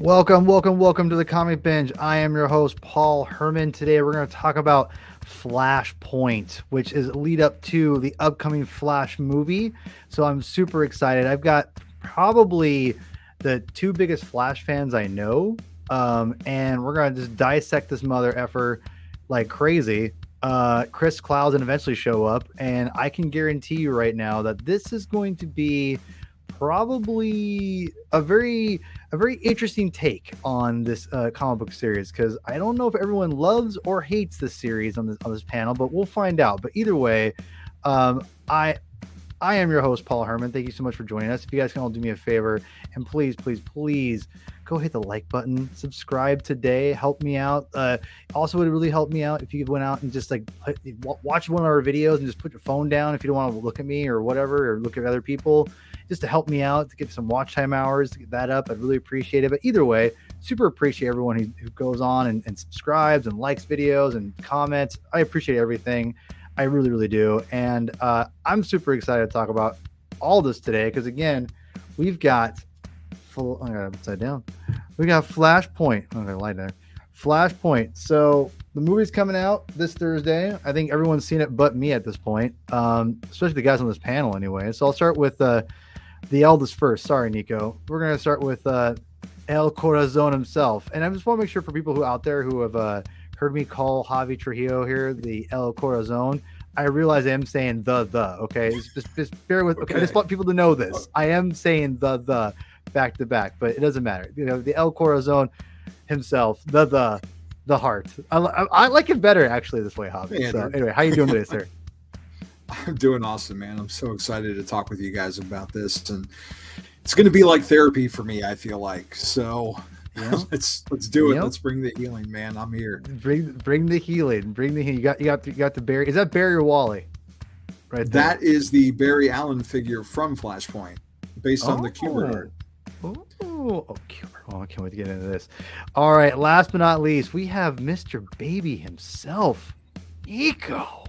Welcome to the Comic Binge. I am your host, Paul Herman. Today we're going to talk about Flashpoint, which is a lead up to the upcoming Flash movie. So I'm super excited. I've got probably the two biggest Flash fans I know, and we're going to just dissect this mother effer like crazy. Chris Clouds and eventually show up, and I can guarantee you right now that this is going to be probably a very interesting take on this comic book series, because I don't know if everyone loves or hates this series on this panel, but we'll find out. But either way, I am your host, Paul Herman. Thank you so much for joining us. If you guys can all do me a favor and please go hit the like button, subscribe today, help me out. Also, it would really help me out if you went out and just like watch one of our videos and just put your phone down if you don't want to look at me or whatever, or look at other people, just to help me out to get some watch time hours to get that up. I'd really appreciate it. But either way, super appreciate everyone who goes on and subscribes and likes videos and comments. I appreciate everything. I really do. And I'm super excited to talk about all this today, because again, we've got I got it upside down. We got Flashpoint. I'm gonna lie there. Flashpoint. So the movie's coming out this Thursday. I think everyone's seen it but me at this point, especially the guys on this panel anyway. So I'll start with the eldest first. Sorry, Nico. We're gonna start with El Corazon himself. And I just want to make sure for people who out there who have heard me call Javi Trujillo here the El Corazon, I realize I am saying the okay. Just bear with. Okay, I just want people to know this. I am saying the back to back, but it doesn't matter. You know, the El Corazon himself, the heart. I like it better actually this way, Javi. Hey, so anyway, how you doing today, sir? I'm doing awesome, man. I'm so excited to talk with you guys about this, and it's going to be like therapy for me, I feel like. So yeah. let's do it. Yep. Let's bring the healing, man. I'm here. Bring the healing. Bring the healing. You got the Barry. Is that Barry or Wally? Right. That is the Barry Allen figure from Flashpoint, based on the Kubert art. Kubert. Oh, I can't wait to get into this. All right. Last but not least, we have Mr. Baby himself, Nico.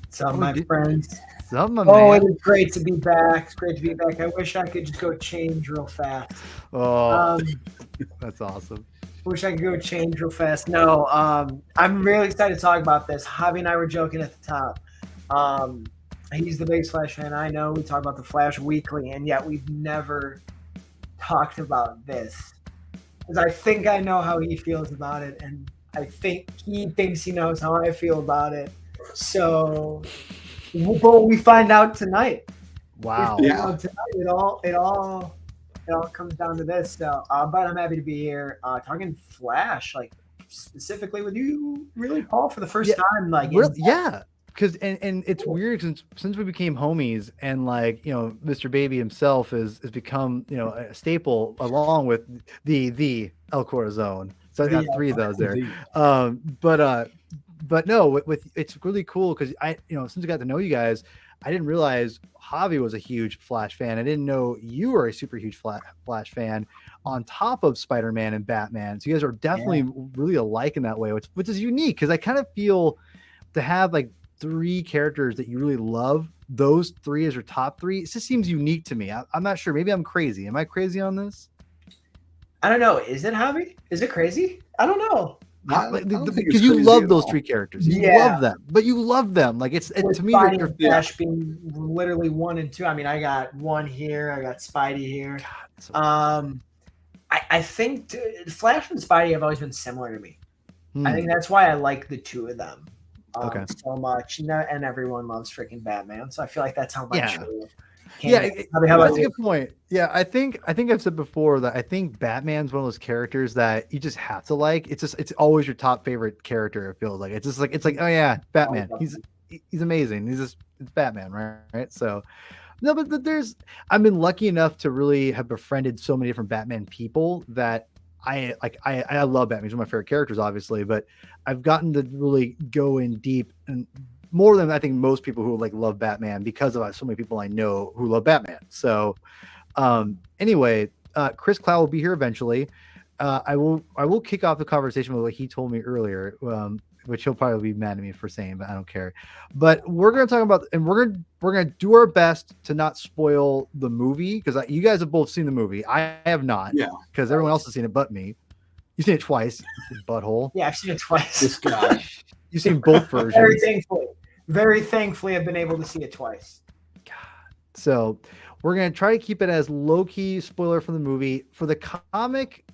What's up, my friends? What's up, my man? It is great to be back. It's great to be back. I wish I could just go change real fast. Oh, that's awesome. Wish I could go change real fast. No, I'm really excited to talk about this. Javi and I were joking at the top. He's the biggest Flash fan I know. We talk about the Flash weekly, and yet we've never talked about this. Because I think I know how he feels about it, and I think he thinks he knows how I feel about it. So we find out tonight. Wow. Tonight. It all comes down to this. So, but I'm happy to be here talking Flash, like specifically with you, really, Paul, for the first time. Like, yeah. Because and it's weird since we became homies, and like, you know, Mr. Baby himself has become, you know, a staple along with the El Corazon. So I got three of those there. But no, with it's really cool because since I got to know you guys, I didn't realize Javi was a huge Flash fan. I didn't know you were a super huge Flash fan on top of Spider-Man and Batman. So you guys are definitely really alike in that way, which is unique, because I kind of feel to have like three characters that you really love, those three as your top three, it just seems unique to me. I'm not sure. Maybe I'm crazy. Am I crazy on this? I don't know. Is it Javi? Is it crazy? I don't know. Because you love those three characters. You love them, but you love them. Like it's to me, Flash being literally 1 and 2. I mean, I got one here. I got Spidey here. God, I think Flash and Spidey have always been similar to me. I think that's why I like the two of them so much. And everyone loves freaking Batman, so I feel like that's how much. That's a good point. Yeah, I think I've said before that I think Batman's one of those characters that you just have to like. It's always your top favorite character. It feels like it's like oh yeah, Batman. He's amazing. It's Batman, right? So no, but I've been lucky enough to really have befriended so many different Batman people that I love Batman. He's one of my favorite characters, obviously, but I've gotten to really go in deep and more than I think most people who like love Batman, because of so many people I know who love Batman. So anyway, Chris Cloud will be here eventually. I will kick off the conversation with what he told me earlier. which he'll probably be mad at me for saying, but I don't care. But we're going to talk about, and we're going to do our best to not spoil the movie, because you guys have both seen the movie. I have not, because everyone else has seen it but me. You've seen it twice, butthole. Yeah, I've seen it twice. This guy. You've seen both versions. Very thankfully, I've been able to see it twice. God. So we're going to try to keep it as low-key spoiler from the movie. For the comic,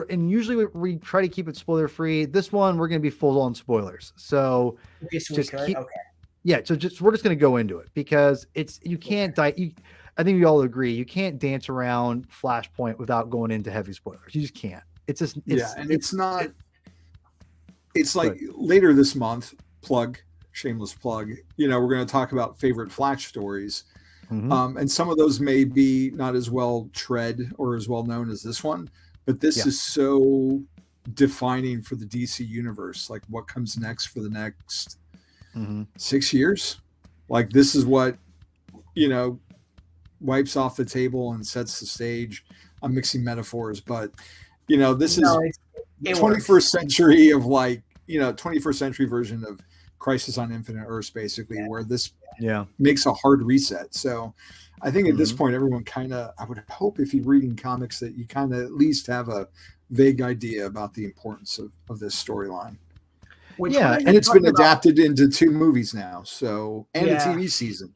and usually we try to keep it spoiler-free. This one, we're going to be full-on spoilers. So just keep, yeah, so we're just going to go into it, because you can't I think we all agree, you can't dance around Flashpoint without going into heavy spoilers. You just can't. It's just it's like later this month, shameless plug, we're going to talk about favorite Flash stories. Mm-hmm. And some of those may be not as well tread or as well known as this one, but this is so defining for the DC universe. Like, what comes next for the next 6 years? Like, this is what, wipes off the table and sets the stage. I'm mixing metaphors, but this is 21st century of 21st century version of Crisis on Infinite Earths, basically, where this makes a hard reset. So I think at this point, everyone I would hope, if you're reading comics, that you kind of at least have a vague idea about the importance of this storyline. And it's been adapted into 2 movies now, and a TV season.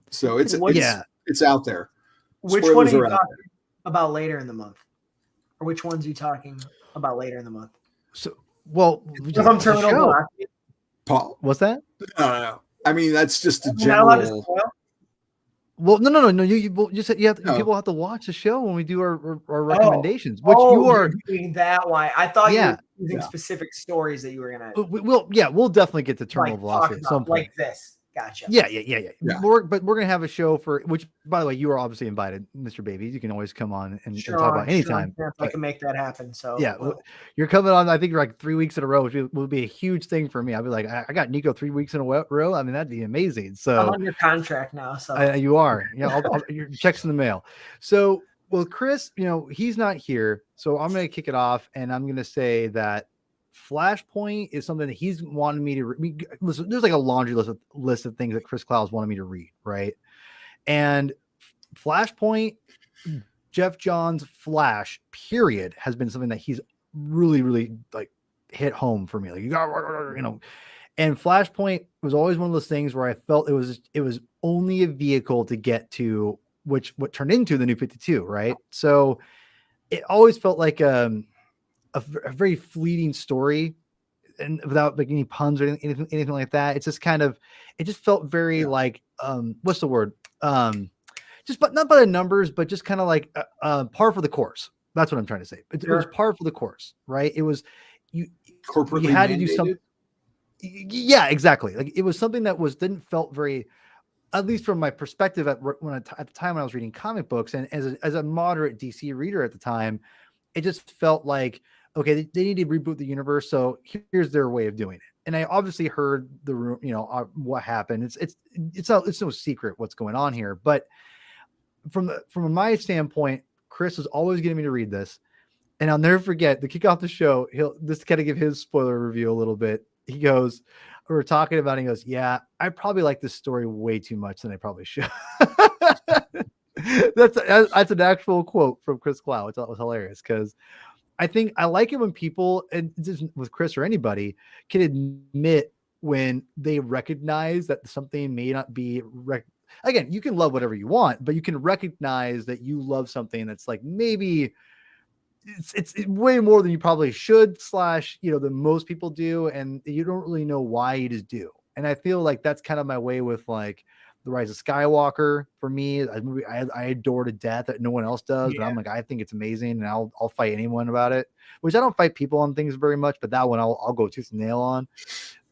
So it's out there. Which one are you talking about later in the month? Or which ones are you talking about later in the month? So, well, from Terminal Block. Paul, what's that? No. I mean, that's just a general. Well, no. You said people have to watch the show when we do our recommendations. Which you are doing that. Why? I thought you were using specific stories that you were gonna. We'll definitely get to Terminal Velocity at some point. Like this. Gotcha. Yeah. We're gonna have a show which, by the way, you are obviously invited, Mr. Baby. You can always come on and talk about anytime. I can make that happen. So you're coming on. I think you're like 3 weeks in a row, which will be a huge thing for me. I'll be like, I got Nico 3 weeks in a row. I mean, that'd be amazing. So I'm on your contract now. So you are. Your check's in the mail. So Chris, he's not here, so I'm gonna kick it off, and I'm gonna say that Flashpoint is something that he's wanted me to read. Listen, there's like a laundry list of things that Chris Clowes wanted me to read, right? And Flashpoint, Jeff Johns' Flash, period, has been something that he's really, really like hit home for me. Like, and Flashpoint was always one of those things where I felt it was only a vehicle to get to what turned into the New 52, right? So it always felt like a very fleeting story, and without like any puns or anything like that. It's just it just felt very like, what's the word? Just, but not by the numbers, but just kind of like par for the course. That's what I'm trying to say. It was par for the course, right? It was, you had to do something. Yeah, exactly. Like, it was something that didn't felt very, at least from my perspective at the time when I was reading comic books, and as a moderate DC reader at the time, it just felt like, okay, they need to reboot the universe, so here's their way of doing it. And I obviously heard the room, what happened. It's no secret what's going on here. But from my standpoint, Chris is always getting me to read this, and I'll never forget the kick off the show. He'll just kind of give his spoiler review a little bit. He goes, we're talking about it, he goes, yeah, I probably like this story way too much than I probably should. That's an actual quote from Chris Clow. It was hilarious, because I think I like it when people, and just with Chris or anybody, can admit when they recognize that something may not be again, you can love whatever you want, but you can recognize that you love something that's like, maybe it's way more than you probably should, than most people do, and you don't really know why, you just do. And I feel like that's kind of my way with like The Rise of Skywalker. For me, I adore to death that no one else does, but I'm like, I think it's amazing, and I'll fight anyone about it. Which I don't fight people on things very much, but that one I'll go tooth and nail on.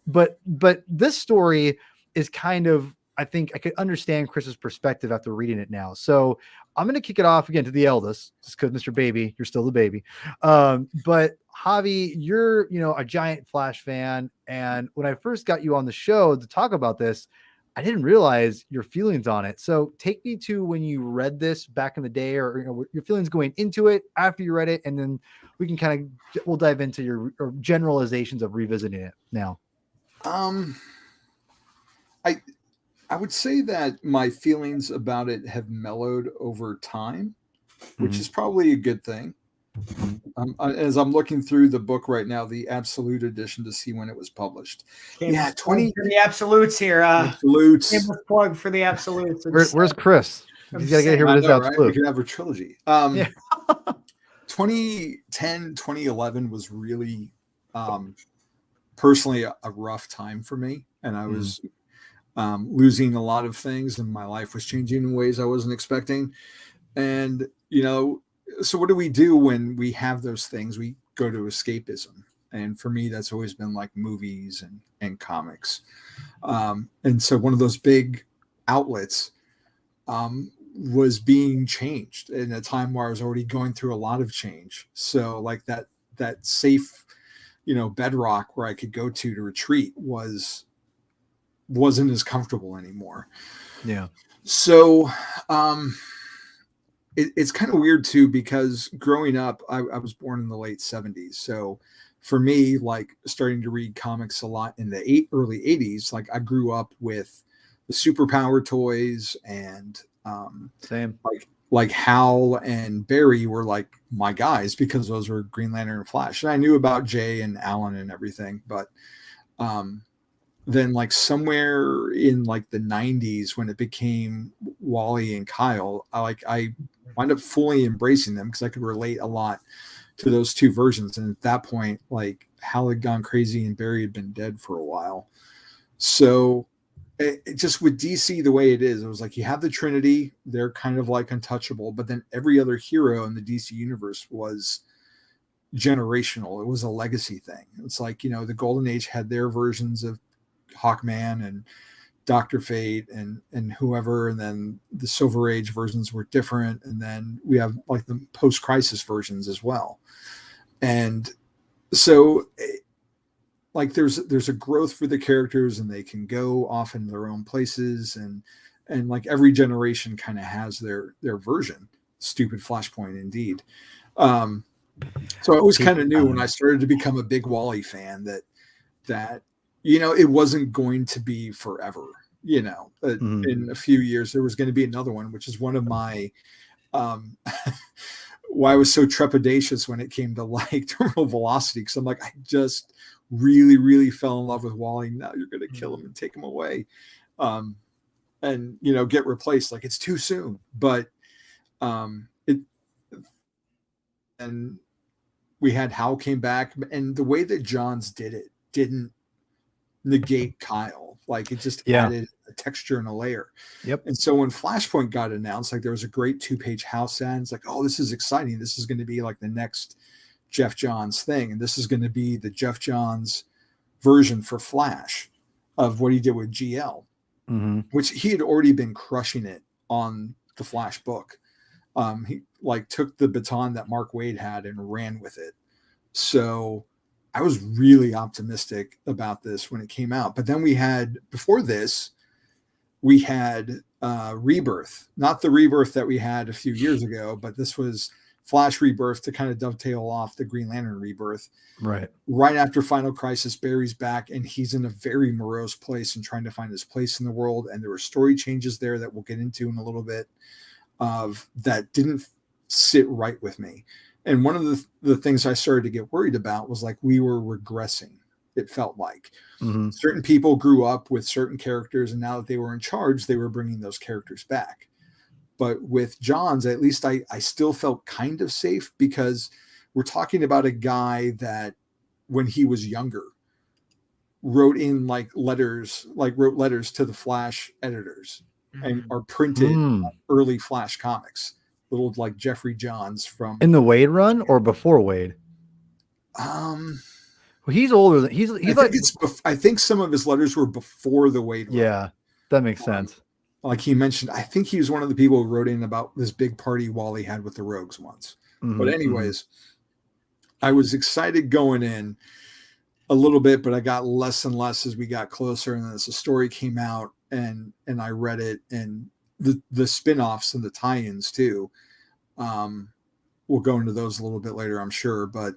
But this story is kind of, I think I could understand Chris's perspective after reading it now. So I'm going to kick it off again to the eldest, just because Mr. Baby, you're still the baby. But Javi, you're a giant Flash fan, and when I first got you on the show to talk about this, I didn't realize your feelings on it. So take me to when you read this back in the day, or your feelings going into it after you read it, and then we can we'll dive into your generalizations of revisiting it now. I would say that my feelings about it have mellowed over time, which is probably a good thing. As I'm looking through the book right now, the Absolute edition, to see when it was published. Yeah, 20 for the Absolutes here. Absolutes. Plug for the Absolutes. Where's Chris? He's got to get here with his Absolute. Right? We can have a trilogy. 2010, 2011 was really, personally, a rough time for me, and I was losing a lot of things, and my life was changing in ways I wasn't expecting. And so what do we do when we have those things? We go to escapism. And for me, that's always been like movies and comics. And so one of those big outlets was being changed in a time where I was already going through a lot of change. So like that safe, bedrock where I could go to retreat wasn't as comfortable anymore. Yeah. So, it's kind of weird too, because growing up, I was born in the late 70s. So for me, like starting to read comics a lot in the early 80s, like I grew up with the superpower toys, and same, like Hal and Barry were like my guys, because those were Green Lantern and Flash. And I knew about Jay and Alan and everything, but then like somewhere in like the 90s, when it became Wally and Kyle, I wound up fully embracing them, because I could relate a lot to those two versions. And at that point, like Hal had gone crazy and Barry had been dead for a while. So it just, with DC the way it is, it was like you have the Trinity, they're kind of like untouchable, but then every other hero in the DC universe was generational. It was a legacy thing. It's like, the Golden Age had their versions of Hawkman and Dr. Fate and whoever, and then the Silver Age versions were different, and then we have like the post-crisis versions as well. And so like there's a growth for the characters, and they can go off in their own places, and like every generation kind of has their version. Stupid Flashpoint indeed. So I was kind of knew when I started to become a big Wally fan that it wasn't going to be forever. In a few years there was going to be another one, which is one of my why I was so trepidatious when it came to like terminal velocity, because I'm like, I just really, really fell in love with Wally. Now you're going to kill him and take him away, and get replaced. Like, it's too soon. But and we had Hal came back, and the way that Johns did it didn't negate Kyle. Like, it just added a texture and a layer. Yep. And so when Flashpoint got announced, like, there was a great 2-page house ad. It's like, oh, this is exciting. This is going to be like the next Jeff Johns thing. And this is going to be the Jeff Johns version for Flash of what he did with GL, which he had already been crushing it on the Flash book. He like took the baton that Mark Waid had and ran with it. So I was really optimistic about this when it came out. But then before this, we had Rebirth, not the Rebirth that we had a few years ago, but this was Flash Rebirth to kind of dovetail off the Green Lantern Rebirth. Right after Final Crisis, Barry's back, and he's in a very morose place and trying to find his place in the world. And there were story changes there that we'll get into in a little bit that didn't sit right with me. And one of the things I started to get worried about was like we were regressing. It felt like certain people grew up with certain characters, and now that they were in charge, they were bringing those characters back. But with Johns, at least I still felt kind of safe, because we're talking about a guy that when he was younger wrote letters to the Flash editors and are printed early Flash comics. Little like Jeffrey Johns from in the Wade run or before Wade. Well, he's older than I think some of his letters were before the Wade run. Yeah, that makes sense. Like he mentioned, I think he was one of the people who wrote in about this big party Wally had with the Rogues once. But anyways, I was excited going in a little bit, but I got less and less as we got closer. And as the story came out, and I read it, and the spin-offs and the tie-ins too. We'll go into those a little bit later, I'm sure, but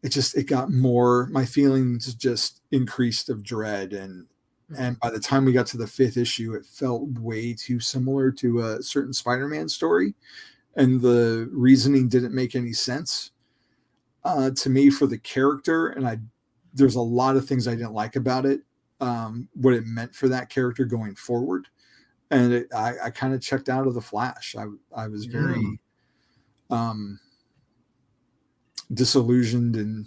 it got more, my feelings just increased of dread, and by the time we got to the 5th issue, it felt way too similar to a certain Spider-Man story, and the reasoning didn't make any sense to me for the character, and there's a lot of things I didn't like about it, what it meant for that character going forward, and I kind of checked out of the Flash. I was very disillusioned and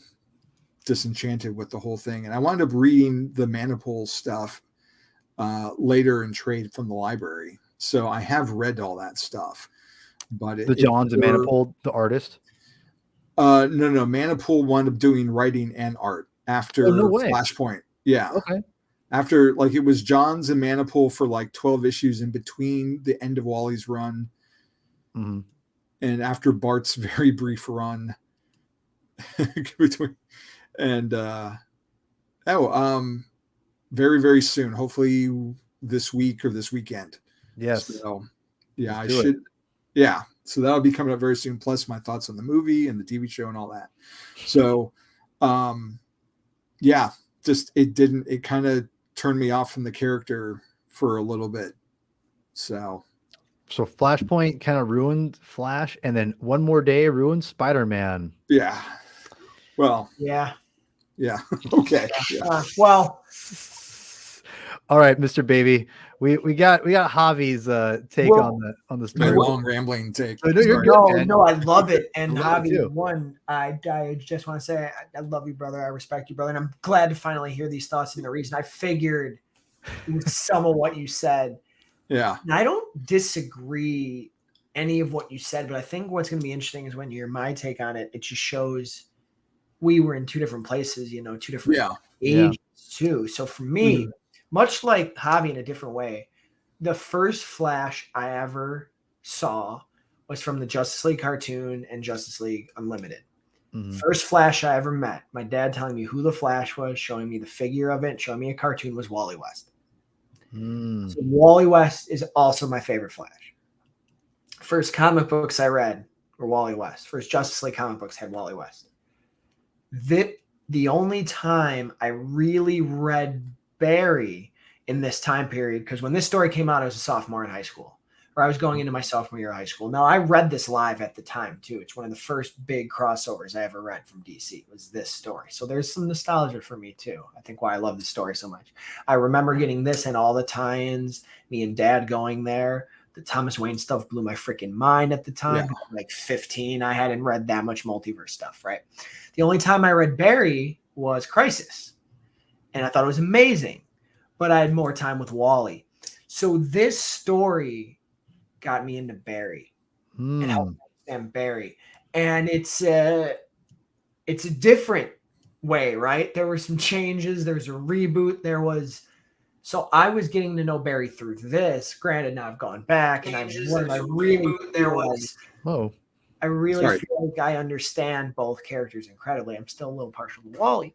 disenchanted with the whole thing, and I wound up reading the Manapul stuff later in trade from the library, so I have read all that stuff. But the Johns and Manapul, the artist. No, Manapul wound up doing writing and art after Flashpoint. Yeah. Okay. After, like, it was Johns and Manapul for like 12 issues in between the end of Wally's run, and after Bart's very brief run between, and very, very soon, hopefully this week or this weekend. Yes. So yeah, I should. Yeah. So that'll be coming up very soon. Plus my thoughts on the movie and the TV show and all that. So, yeah, just, it kind of turned me off from the character for a little bit. So Flashpoint kind of ruined Flash, and then One More Day ruined Spider-Man. Yeah. Well, yeah. Okay. Yeah. Well, all right, Mr. Baby. We got Javi's take on the story. My long rambling take. No, I love it. And Javi, I just want to say I love you, brother. I respect you, brother. And I'm glad to finally hear these thoughts. And the reason I figured some of what you said. Yeah. And I don't disagree any of what you said, but I think what's going to be interesting is when you hear my take on it, it just shows we were in two different places, two different ages too. So for me, much like Javi in a different way, the first Flash I ever saw was from the Justice League cartoon and Justice League Unlimited. First Flash I ever met, my dad telling me who the Flash was, showing me the figure of it, showing me a cartoon, was Wally West. So Wally West is also my favorite Flash. First comic books I read were Wally West. First Justice League comic books had Wally West. The only time I really read Barry in this time period, because when this story came out, I was a sophomore in high school, or I was going into my sophomore year of high school. Now, I read this live at the time too. It's one of the first big crossovers I ever read from DC was this story. So there's some nostalgia for me too. I think why I love the story so much. I remember getting this and all the tie-ins, me and Dad going there. The Thomas Wayne stuff blew my freaking mind at the time. Like 15, I hadn't read that much multiverse stuff, right? The only time I read Barry was Crisis, and I thought it was amazing, but I had more time with Wally. So this story got me into Barry and helped me understand Barry. And it's a different way, right? There were some changes. There's a reboot. So I was getting to know Barry through this. Granted, now I've gone back and I really feel like I understand both characters incredibly. I'm still a little partial to Wally.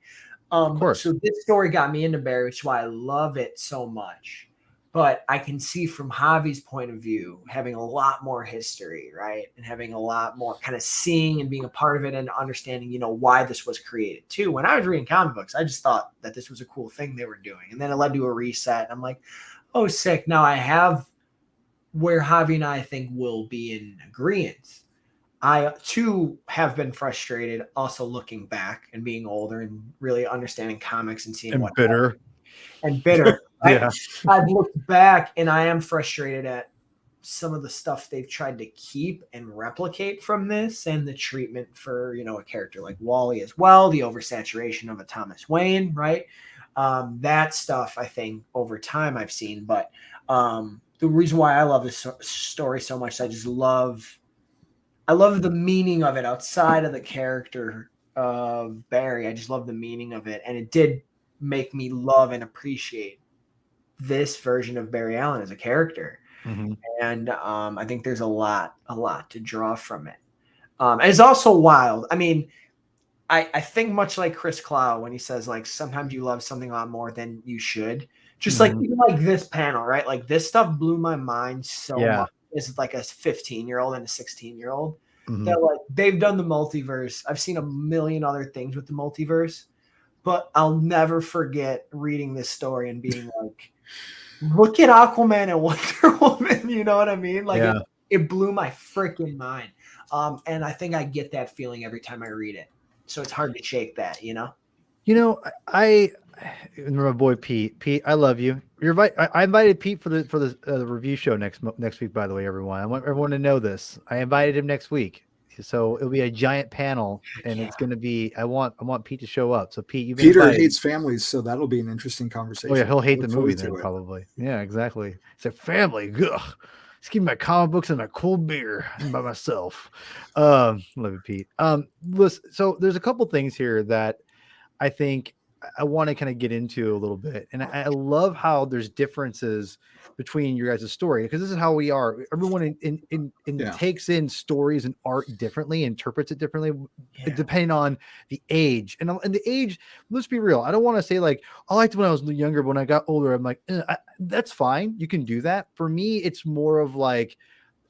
Of course. So this story got me into Barry, which is why I love it so much. But I can see from Javi's point of view, having a lot more history, right? And having a lot more kind of seeing and being a part of it and understanding, why this was created too. When I was reading comic books, I just thought that this was a cool thing they were doing. And then it led to a reset. And I'm like, oh, sick. Now I have where Javi and I think will be in agreement. I too have been frustrated also looking back and being older and really understanding comics and seeing what bitter. Right? I've looked back and I am frustrated at some of the stuff they've tried to keep and replicate from this, and the treatment for, a character like Wally as well, the oversaturation of a Thomas Wayne, right? That stuff I think over time I've seen, but the reason why I love this story so much is I love the meaning of it outside of the character of Barry. I just love the meaning of it. And it did make me love and appreciate this version of Barry Allen as a character. And I think there's a lot to draw from it. And it's also wild. I mean, I think much like Chris Clow when he says, like, sometimes you love something a lot more than you should. Just like even like this panel, right? Like this stuff blew my mind so much. It's like a 15-year-old and a 16-year-old. That like they've done the multiverse. I've seen a million other things with the multiverse, but I'll never forget reading this story and being like, look at Aquaman and Wonder Woman. You know what I mean? Like it blew my freaking mind. And I think I get that feeling every time I read it. So it's hard to shake that, you know? You know, I my boy Pete. Pete, I love you. I invited Pete for the review show next week. By the way, everyone, I want everyone to know this. I invited him next week, so it'll be a giant panel, and it's going to be. I want Pete to show up. So Pete, Peter hates families, so that'll be an interesting conversation. Oh yeah, he'll hate the movie then probably. Yeah, exactly. He said family. Ugh. Just give me my comic books and my cold beer by myself. Love you, Pete. Listen, so there's a couple things here that I think I want to kind of get into a little bit. And I love how there's differences between your guys' story, because this is how we are. Everyone takes in stories and art differently, interprets it differently, depending on the age. And the age, let's be real. I don't want to say like, I liked it when I was younger, but when I got older, I'm like, that's fine. You can do that. For me, it's more of like,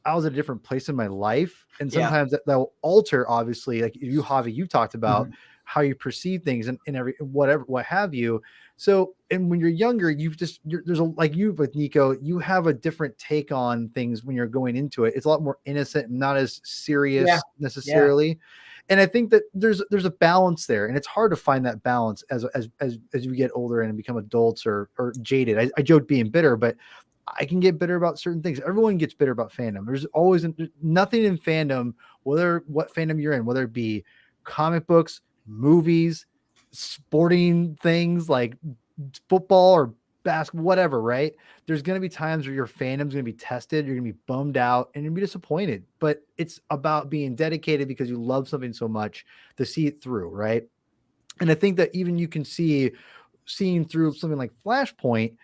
I was at a different place in my life. And sometimes that will alter, obviously, like you, Javi, you talked about how you perceive things and what have you. So, and when you're younger, there's like you with Nico, you have a different take on things when you're going into it. It's a lot more innocent and not as serious necessarily. Yeah. And I think that there's a balance there, and it's hard to find that balance as you get older and become adults or jaded. I joke being bitter, but I can get bitter about certain things. Everyone gets bitter about fandom. There's always nothing in fandom, what fandom you're in, whether it be comic books, movies, sporting things like football or basketball, whatever, right? There's going to be times where your fandom's going to be tested. You're going to be bummed out and you're going to be disappointed, but it's about being dedicated because you love something so much to see it through, right? And I think that even you can seeing through something like Flashpoint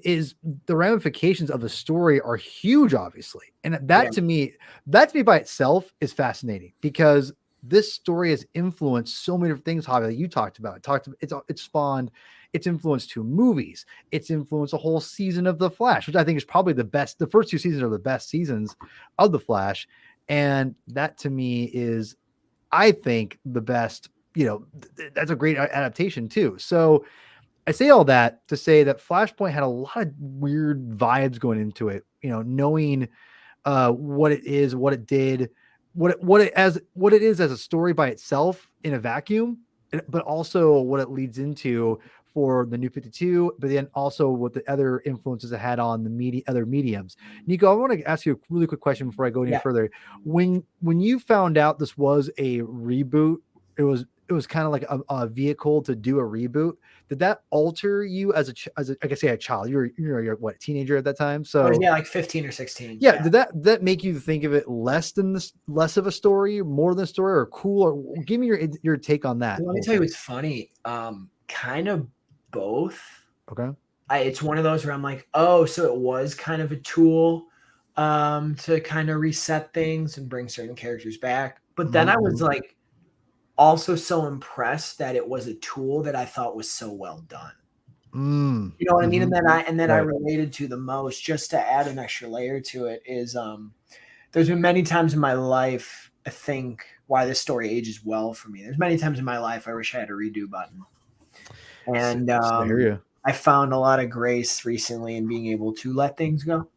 is the ramifications of the story are huge, obviously. And that to me by itself is fascinating, because this story has influenced so many different things, Javi, that you talked about. It's spawned, it's influenced 2 movies. It's influenced a whole season of The Flash, which I think is probably the best. The first 2 seasons are the best seasons of The Flash. And that to me is, I think, the best, that's a great adaptation too. So I say all that to say that Flashpoint had a lot of weird vibes going into it, knowing what it is, what it did, what it is as a story by itself in a vacuum, but also what it leads into for the New 52, but then also what the other influences it had on the other mediums. Nico, I want to ask you a really quick question before I go any further. When you found out this was a reboot, it was kind of like a vehicle to do a reboot. Did that alter you as like I say, a child? You're what, teenager at that time? So like 15 or 16. Yeah. Did that make you think of it less of a story, more than a story, or cool? Or give me your take on that. Let me tell you what's funny. Kind of both. Okay. It's one of those where I'm like, oh, so it was kind of a tool to kind of reset things and bring certain characters back. But then I was like, also so impressed that it was a tool that I thought was so well done. You know what I mean? And then I related to the most, just to add an extra layer to it, is there's been many times in my life, I think, why this story ages well for me. There's many times in my life I wish I had a redo button. And I found a lot of grace recently in being able to let things go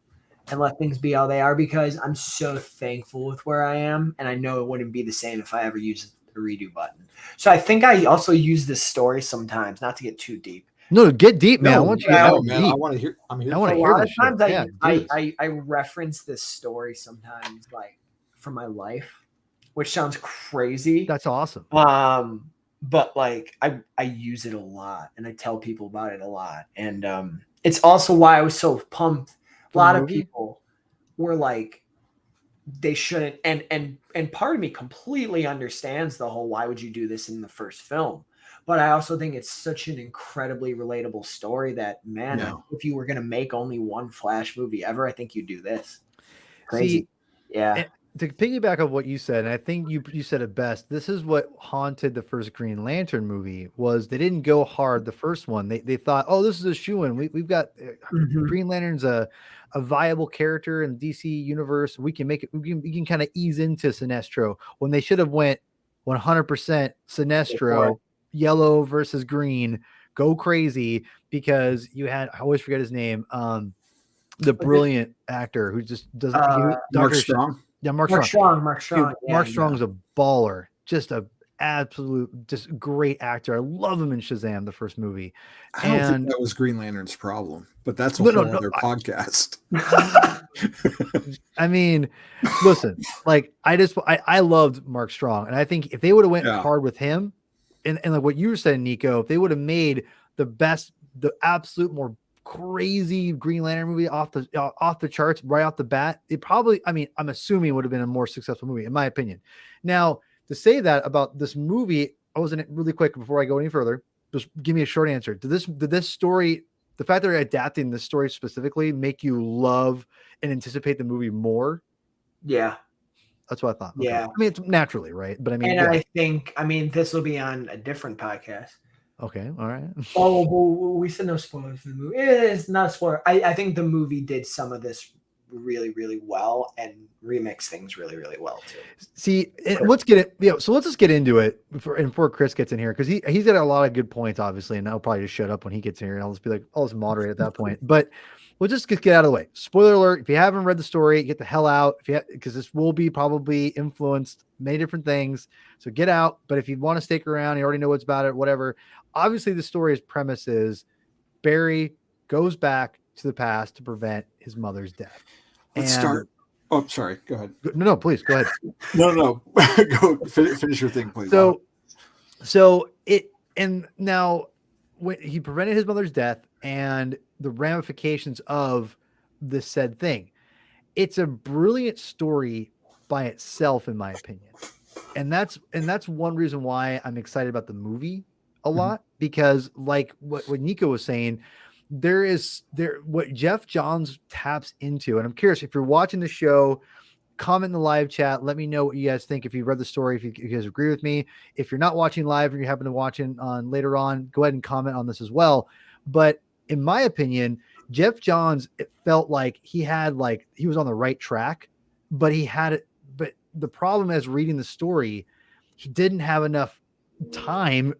and let things be how they are, because I'm so thankful with where I am. And I know it wouldn't be the same if I ever used the redo button. So I think I also use this story sometimes, not to get too deep. No, get deep, man. I want you to get deep. I want to hear. I'm here. I want to hear this. I reference this story sometimes, like, from my life, which sounds crazy. That's awesome. But like I use it a lot, and I tell people about it a lot, and it's also why I was so pumped. A lot of people were like, they shouldn't, and part of me completely understands the whole why would you do this in the first film, but I also think it's such an incredibly relatable story that, man, if you were going to make only one Flash movie ever, I think you'd do this. Crazy. See, to piggyback on what you said, and I think you said it best. This is what haunted the first Green Lantern movie was they didn't go hard the first one. They thought, oh, this is a shoo-in. We've got Green Lantern's a viable character in the DC universe. We can make it. We can kind of ease into Sinestro when they should have went 100% Sinestro, yellow versus green, go crazy because you had I always forget his name. The brilliant actor who just doesn't. Mark Strong. Yeah, Mark Strong. Dude, Mark Strong's a baller. Just a absolute, just great actor. I love him in Shazam, the first movie. I don't think that was Green Lantern's problem, but that's a whole other podcast. I mean, listen, like I loved Mark Strong, and I think if they would have went hard with him, and like what you were saying, Nico, if they would have made the absolute more crazy Green Lantern movie off the charts right off the bat, it probably, I mean, I'm assuming it would have been a more successful movie in my opinion. Now, to say that about this movie, I wasn't really quick before I go any further. Just give me a short answer. Did this story, the fact that they're adapting this story specifically, make you love and anticipate the movie more? Yeah. That's what I thought. Okay. Yeah. I mean, it's naturally, right? But I mean, and I think, this will be on a different podcast. Okay, all right. We said no spoilers for the movie. It's not a spoiler. I think the movie did some of this really, really well and remix things really, really well too. See, let's get it. Yeah, so let's just get into it before Chris gets in here because he's got a lot of good points, obviously, and I'll probably just shut up when he gets in here and I'll just be like, I'll just moderate at that point. But we'll just get out of the way. Spoiler alert: if you haven't read the story, get the hell out. Because this will be probably influenced many different things. So get out. But if you want to stick around, you already know what's about it, whatever. Obviously, the story's premise is Barry goes back to the past to prevent his mother's death. Let's start. Oh, sorry. Go ahead. No, please go ahead. No. Go finish your thing, please. Now when he prevented his mother's death and the ramifications of this said thing, it's a brilliant story by itself, in my opinion. And that's one reason why I'm excited about the movie a lot, because like what Nico was saying, what Jeff Johns taps into, and I'm curious if you're watching the show, comment in the live chat, let me know what you guys think. If you've read the story, if you guys agree with me, if you're not watching live or you happen to watch it on later on, go ahead and comment on this as well. But in my opinion, Jeff Johns, it felt like he was on the right track, but but the problem as reading the story, he didn't have enough time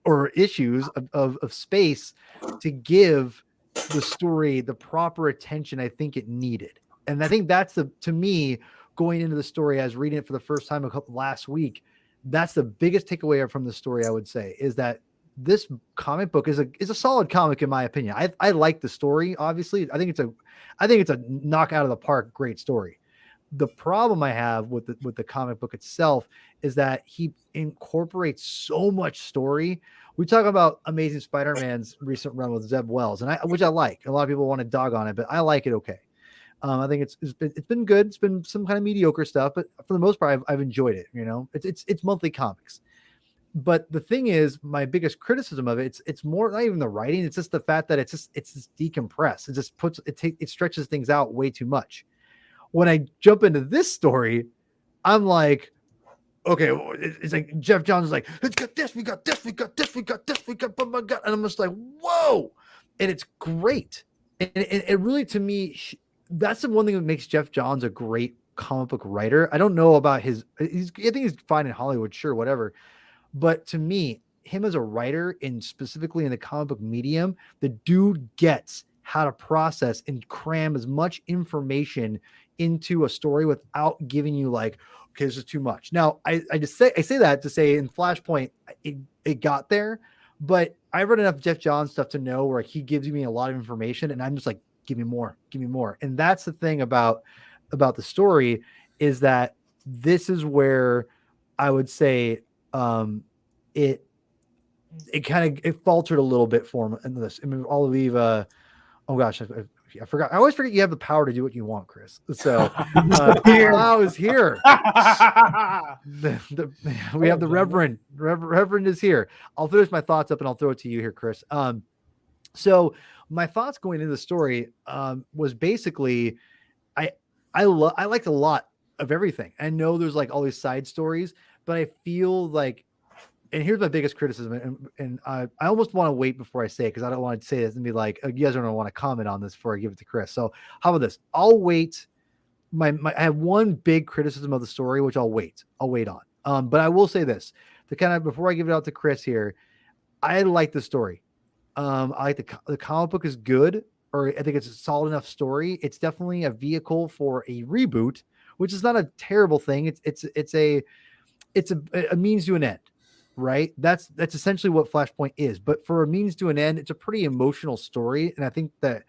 or issues of space to give the story the proper attention I think it needed. And I think that's to me, going into the story as reading it for the first time last week, that's the biggest takeaway from the story, I would say, is that this comic book is a solid comic in my opinion. I like the story, obviously. I think it's a knock out of the park great story. The problem I have with the comic book itself is that he incorporates so much story. We talk about Amazing Spider-Man's recent run with Zeb Wells, which I like. A lot of people want to dog on it, but I like it okay. I think it's been good. It's been some kind of mediocre stuff, but for the most part, I've enjoyed it. You know, it's monthly comics. But the thing is, my biggest criticism of it, it's more not even the writing. It's just the fact that it's just decompressed. It just it stretches things out way too much. When I jump into this story, I'm like, okay, it's like Jeff Johns is like, it's got this, we got this, we got this, we got this, we got, oh my God. And I'm just like, whoa. And it's great. And it really, to me, that's the one thing that makes Jeff Johns a great comic book writer. I don't know about I think he's fine in Hollywood, sure, whatever. But to me, him as a writer, and specifically in the comic book medium, the dude gets how to process and cram as much information into a story without giving you like, okay, this is too much. Now, I say that to say in Flashpoint, it got there, but I read enough Jeff Johns stuff to know where he gives me a lot of information, and I'm just like, give me more. And that's the thing about the story, is that this is where I would say it faltered a little bit for me in this. I mean, I'll leave oh gosh, I forgot. I always forget you have the power to do what you want, Chris. So I was here. We have the Reverend. Reverend is here. I'll finish my thoughts up and I'll throw it to you here, Chris. So my thoughts going into the story was basically I liked a lot of everything. I know there's like all these side stories, but I feel like, and here's my biggest criticism, and I almost want to wait before I say it because I don't want to say this and be like, oh, you guys are going to want to comment on this before I give it to Chris. So how about this? I'll wait. I have one big criticism of the story, which I'll wait on. But I will say this, to kind of, before I give it out to Chris here, I like the story. I like the comic book is good, or I think it's a solid enough story. It's definitely a vehicle for a reboot, which is not a terrible thing. It's a means to an end, right? That's essentially what Flashpoint is. But for a means to an end, it's a pretty emotional story, and I think that,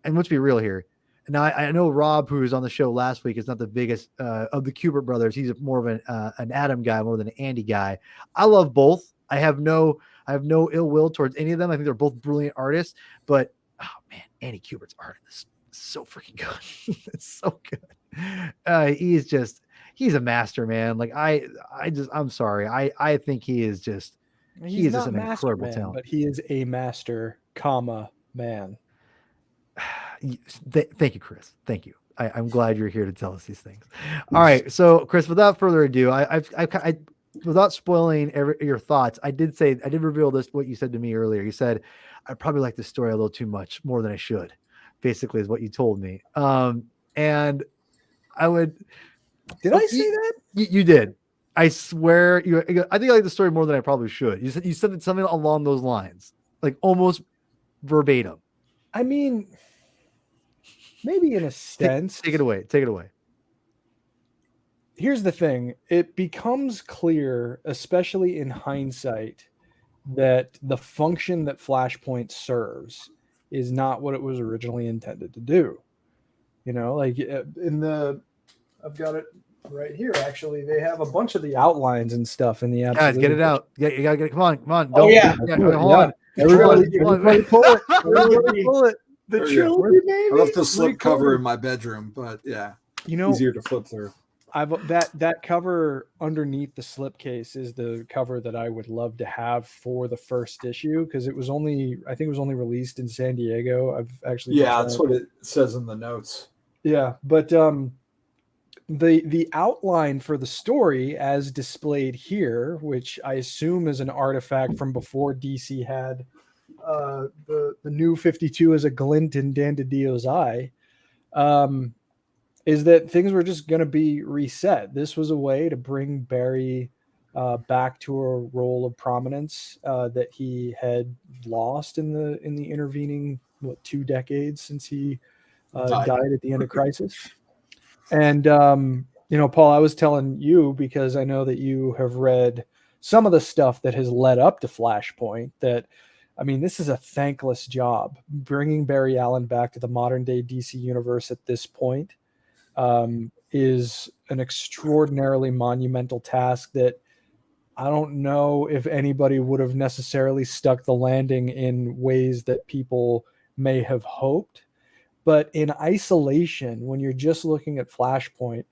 and let's be real here. Now I know Rob, who was on the show last week, is not the biggest of the Kubert brothers. He's more of an Adam guy more than an Andy guy. I love both. I have no ill will towards any of them. I think they're both brilliant artists, but oh man, Andy Kubert's art in this is so freaking good. It's so good. He's a master, man. Like I'm sorry. I think he is just an incredible talent. But he is a master, man. Thank you, Chris. Thank you. I'm glad you're here to tell us these things. All right, so Chris, without further ado, I without spoiling your thoughts, I did reveal this, what you said to me earlier. You said, I probably like this story a little too much, more than I should, basically is what you told me. And I would, did I say that? You did. I swear I think I like the story more than I probably should. You said something along those lines, like almost verbatim. I mean, maybe in a sense. Take it away. Here's the thing. It becomes clear, especially in hindsight, that the function that Flashpoint serves is not what it was originally intended to do. You know, like I've got it right here. Actually, they have a bunch of the outlines and stuff in the absolute. Guys, get it out. Yeah, you gotta get it. Come on. Hold on. Everybody pull it. Everybody pull it. The trilogy, baby. I left the slip cover in my bedroom, but yeah, easier to flip through. That cover underneath the slipcase is the cover that I would love to have for the first issue, because I think it was only released in San Diego. I've actually that's what it says in the notes. Yeah, but the outline for the story as displayed here, which I assume is an artifact from before DC had the new 52 as a glint in Dan DiDio's eye, is that things were just going to be reset. This was a way to bring Barry back to a role of prominence that he had lost in the intervening 2 decades since he died at the end of Crisis. And Paul, I was telling you, because I know that you have read some of the stuff that has led up to Flashpoint, that this is a thankless job. Bringing Barry Allen back to the modern day DC universe at this point is an extraordinarily monumental task that I don't know if anybody would have necessarily stuck the landing in ways that people may have hoped. But in isolation, when you're just looking at Flashpoint,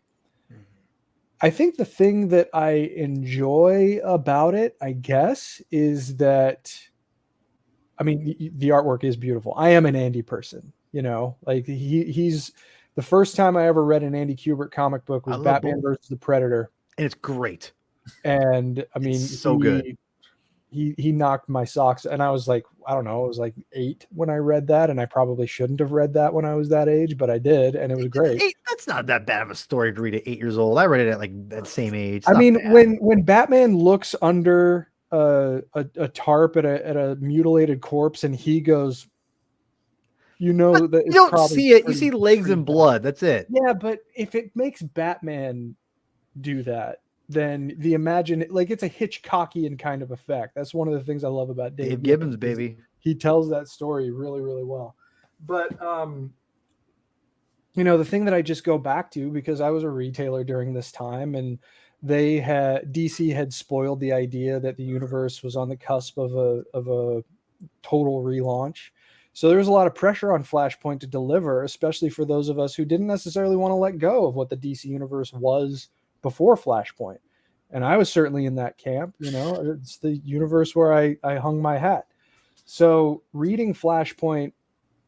I think the thing that I enjoy about it, I guess, is that, the artwork is beautiful. I am an Andy person, like he's the first time I ever read an Andy Kubert comic book was Batman versus the Predator. And it's great. And it's so good. He knocked my socks, and I was like, I don't know, it was like 8 when I read that, and I probably shouldn't have read that when I was that age, but I did, and it was great. 8, that's not that bad of a story to read at 8 years old. I read it at like that same age. When Batman looks under a tarp at a mutilated corpse, and he goes, that you don't see it. You see legs and blood. That's it. Yeah, but if it makes Batman do that, then it's a Hitchcockian kind of effect. That's one of the things I love about Dave Gibbons, baby. He tells that story really, really well. But the thing that I just go back to, because I was a retailer during this time, and DC had spoiled the idea that the universe was on the cusp of a total relaunch. So there was a lot of pressure on Flashpoint to deliver, especially for those of us who didn't necessarily want to let go of what the DC universe was before Flashpoint. And I was certainly in that camp. It's the universe where I hung my hat. So reading Flashpoint,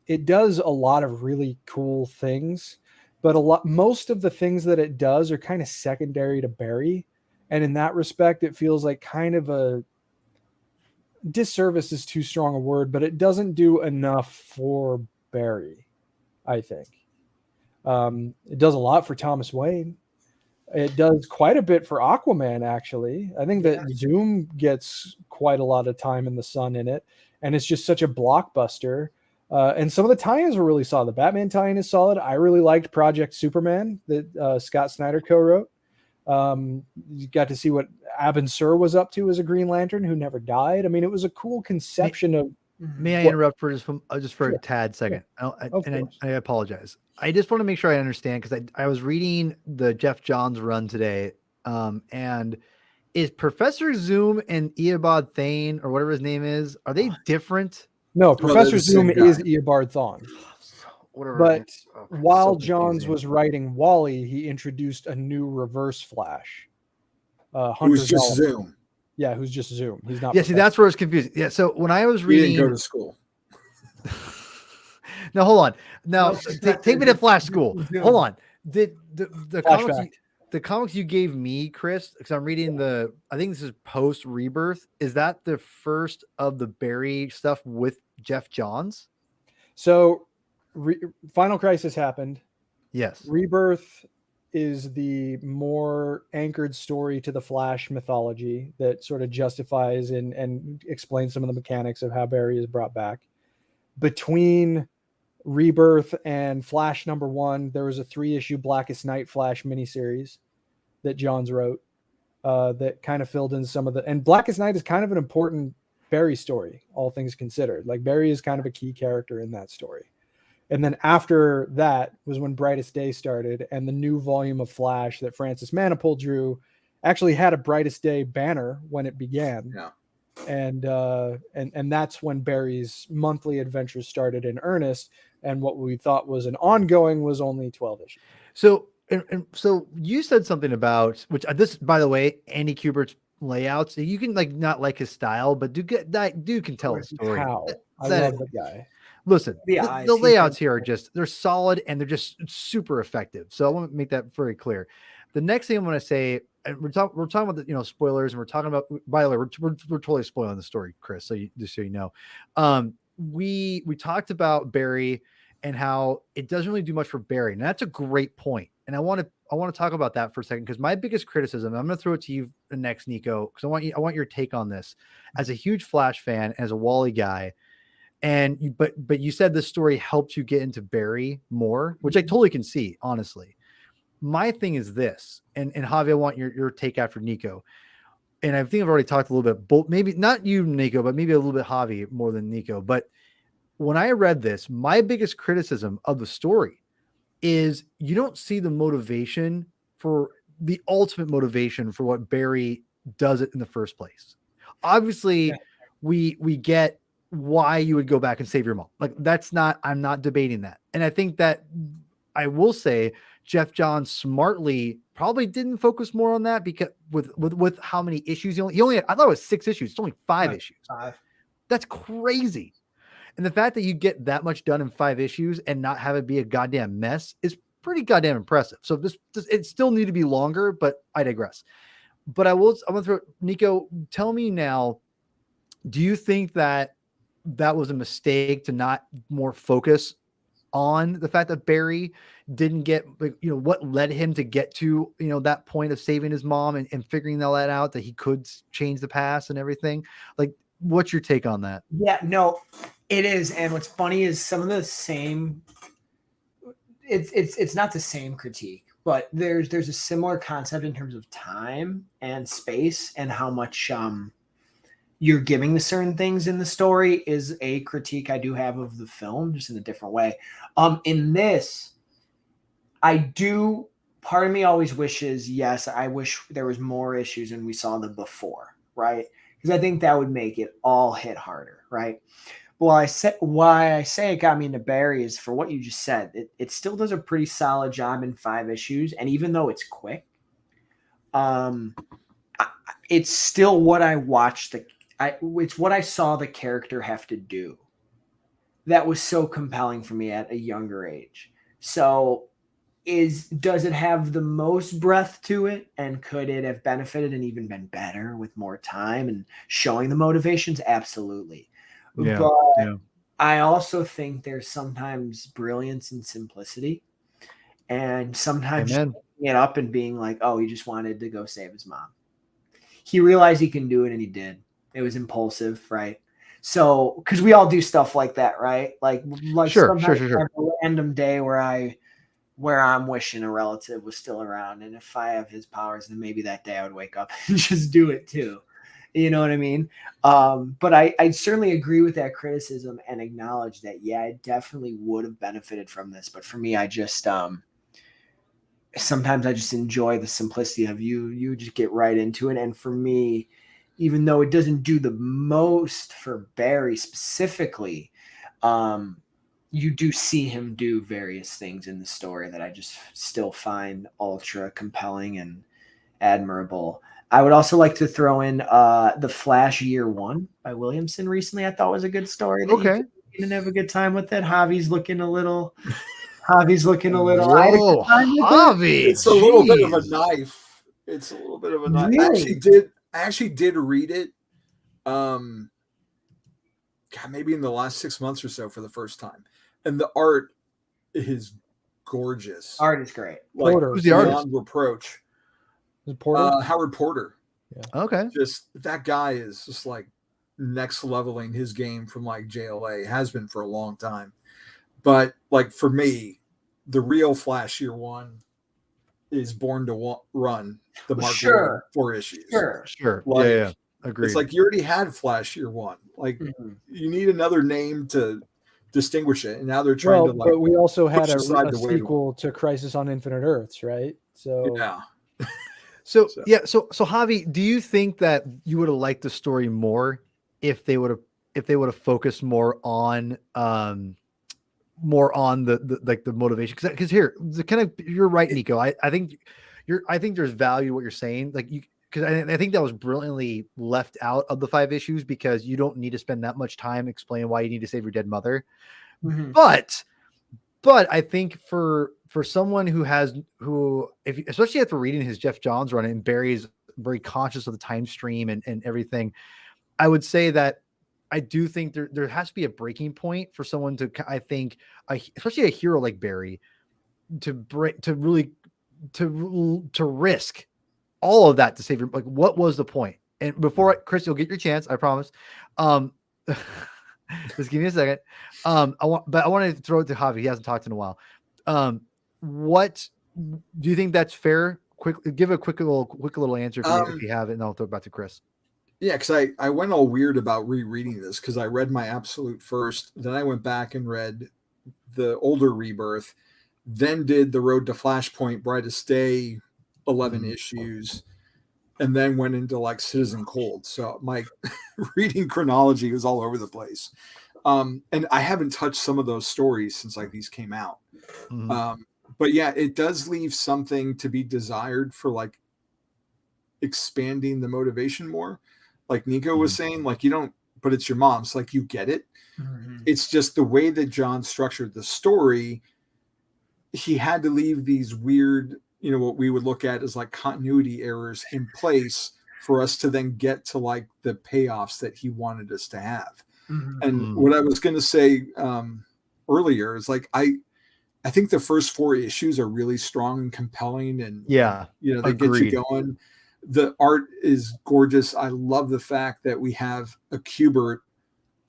it does a lot of really cool things. but most of the things that it does are kind of secondary to Barry. And in that respect, it feels like kind of a disservice is too strong a word, but it doesn't do enough for Barry, I think. It does a lot for Thomas Wayne. It does quite a bit for Aquaman, actually. I think that Zoom gets quite a lot of time in the sun in it, and it's just such a blockbuster. And some of the tie-ins were really solid. The Batman tie-in is solid. I really liked Project Superman that Scott Snyder co-wrote. You got to see what Abin Sur was up to as a Green Lantern who never died. I mean, it was a cool conception of. May I interrupt for just for Sure. a tad second? Yeah. I apologize. I just want to make sure I understand, because I was reading the Jeff Johns run today, and is Professor Zoom and Eobard Thane, or whatever his name is, are they different? No, Professor the Zoom same guy. is Eobard Thawne. Whatever. But while so Johns confusing. was writing Wally, he introduced a new Reverse Flash. It Hunter was just Zolomon. Zoom. Yeah, who's just Zoom. He's not. Yeah, see, that's where it's confusing. Yeah, so when I was He reading, didn't go to school. no, hold on. Now, No, take me to Flash School. Zoom. Hold on. Did the Flash comics fact. the comics you gave me, Chris, because I'm reading I think this is post Rebirth. Is that the first of the Barry stuff with Jeff Johns? So, Final Crisis happened. Yes. Rebirth is the more anchored story to the Flash mythology that sort of justifies and explains some of the mechanics of how Barry is brought back. Between Rebirth and Flash #1, there was a 3-issue Blackest Night Flash miniseries that Johns wrote that kind of filled in some of the. And Blackest Night is kind of an important Barry story, all things considered. Like, Barry is kind of a key character in that story. And then after that was when Brightest Day started, and the new volume of Flash that Francis Manapul drew actually had a Brightest Day banner when it began. Yeah. And that's when Barry's monthly adventures started in earnest. And what we thought was an ongoing was only 12 issues. So, and so you said something about, which this, by the way, Andy Kubert's layouts. You can not like his style, but dude can tell a story. How? I That- love that guy. Listen, eyes, the he layouts can- here are they're solid, and they're just super effective. So I want to make that very clear. The next thing I'm going to say, and we're talking about the spoilers, and we're talking about, by the way, we're totally spoiling the story, Chris. So just so you know, we talked about Barry and how it doesn't really do much for Barry, and that's a great point. And I want to talk about that for a second, because my biggest criticism, I'm going to throw it to you next, Nico, because I want your take on this as a huge Flash fan, as a Wally guy. And but you said this story helped you get into Barry more, which I totally can see, honestly. My thing is this, and Javi, I want your take after Nico. And I think I've already talked a little bit, both, maybe not you, Nico, but maybe a little bit Javi more than Nico. But when I read this, my biggest criticism of the story is you don't see the motivation, for the ultimate motivation for what Barry does it in the first place. Obviously, we get why you would go back and save your mom. Like, I'm not debating that. And I think that I will say Jeff Johns smartly probably didn't focus more on that, because with how many issues he only had, I thought it was 6 issues. It's only 5 issues. 5. That's crazy. And the fact that you get that much done in 5 issues and not have it be a goddamn mess is pretty goddamn impressive. So it still need to be longer, but I digress. But I'm going to throw, Nico, tell me now, do you think that was a mistake to not more focus on the fact that Barry didn't get, what led him to get to, that point of saving his mom and figuring all that out, that he could change the past and everything? Like, what's your take on that? Yeah, no, it is. And what's funny is some of the same, it's not the same critique, but there's a similar concept in terms of time and space, and how much you're giving to certain things in the story is a critique I do have of the film, just in a different way. In this, part of me always wishes, yes, I wish there was more issues and we saw them before, right? Because I think that would make it all hit harder, right? But why I say it got me into Barry is for what you just said. It still does a pretty solid job in 5 issues, and even though it's quick, it's still what I watched it's what I saw the character have to do that was so compelling for me at a younger age. So does it have the most breadth to it, and could it have benefited and even been better with more time and showing the motivations? Absolutely. Yeah, But yeah. I also think there's sometimes brilliance in simplicity, and sometimes just Amen. picking it up and being like, oh, he just wanted to go save his mom. He realized he can do it, and he did. It was impulsive, right? So, because we all do stuff like that, right? Like Sure. sometimes I have a random day where I'm wishing a relative was still around, and if I have his powers, then maybe that day I would wake up and just do it too. You know what I mean? But I certainly agree with that criticism and acknowledge that, yeah, it definitely would have benefited from this. But for me, I just sometimes I just enjoy the simplicity of you just get right into it. And for me, even though it doesn't do the most for Barry specifically, you do see him do various things in the story that I just still find ultra compelling and admirable. I would also like to throw in The Flash Year One by Williamson recently. I thought was a good story that you can have a good time with it. Javi's looking a little. Whoa, Javi! It's a little bit of a knife. It's a little bit of a knife. Really? I actually did read it. God, maybe in the last 6 months or so for the first time, and the art is gorgeous. Art is great. Like, who's the artist? Beyond reproach. Is it Porter? Howard Porter. Yeah. Okay. Just that guy is just like next leveling his game from like JLA, has been for a long time. But like for me, the real Flash Year One is Born to Run, the Mark Waid 4 issues. Sure. Like, yeah. Agreed. It's like you already had Flash Year One. Like you need another name to distinguish it, and now they're trying to like. But we also had a Waid sequel to Crisis on Infinite Earths, right? So yeah. So Javi, do you think that you would have liked the story more if they would have focused more on the motivation? Because here the kind of, you're right, Nico. I think there's value to what you're saying. Like because I think that was brilliantly left out of the 5 issues, because you don't need to spend that much time explaining why you need to save your dead mother. Mm-hmm. But I think for someone especially after reading his Jeff Johns run, and Barry's very conscious of the time stream and everything, I would say that I do think there has to be a breaking point for someone to, I think, especially a hero like Barry, to risk all of that to save your, like, what was the point? And before Chris, you'll get your chance, I promise. Just give me a second. I wanted to throw it to Javi. He hasn't talked in a while. What do you think that's fair? Give a quick little answer if you have it, and I'll throw it back to Chris. Yeah, because I went all weird about rereading this, because I read my absolute first, then I went back and read the older Rebirth, then did the Road to Flashpoint, Brightest Day, 11 issues, and then went into like Citizen Cold. So my reading chronology was all over the place. And I haven't touched some of those stories since like these came out. But yeah, it does leave something to be desired for like expanding the motivation more. Like Nico was saying, like, you don't, but it's your mom's, like, you get it. It's just the way that John structured the story. He had to leave these weird, what we would look at as like continuity errors in place for us to then get to like the payoffs that he wanted us to have. And what I was going to say earlier is like, I think the first 4 issues are really strong and compelling, and they get you going. The art is gorgeous. I love the fact that we have a Kubert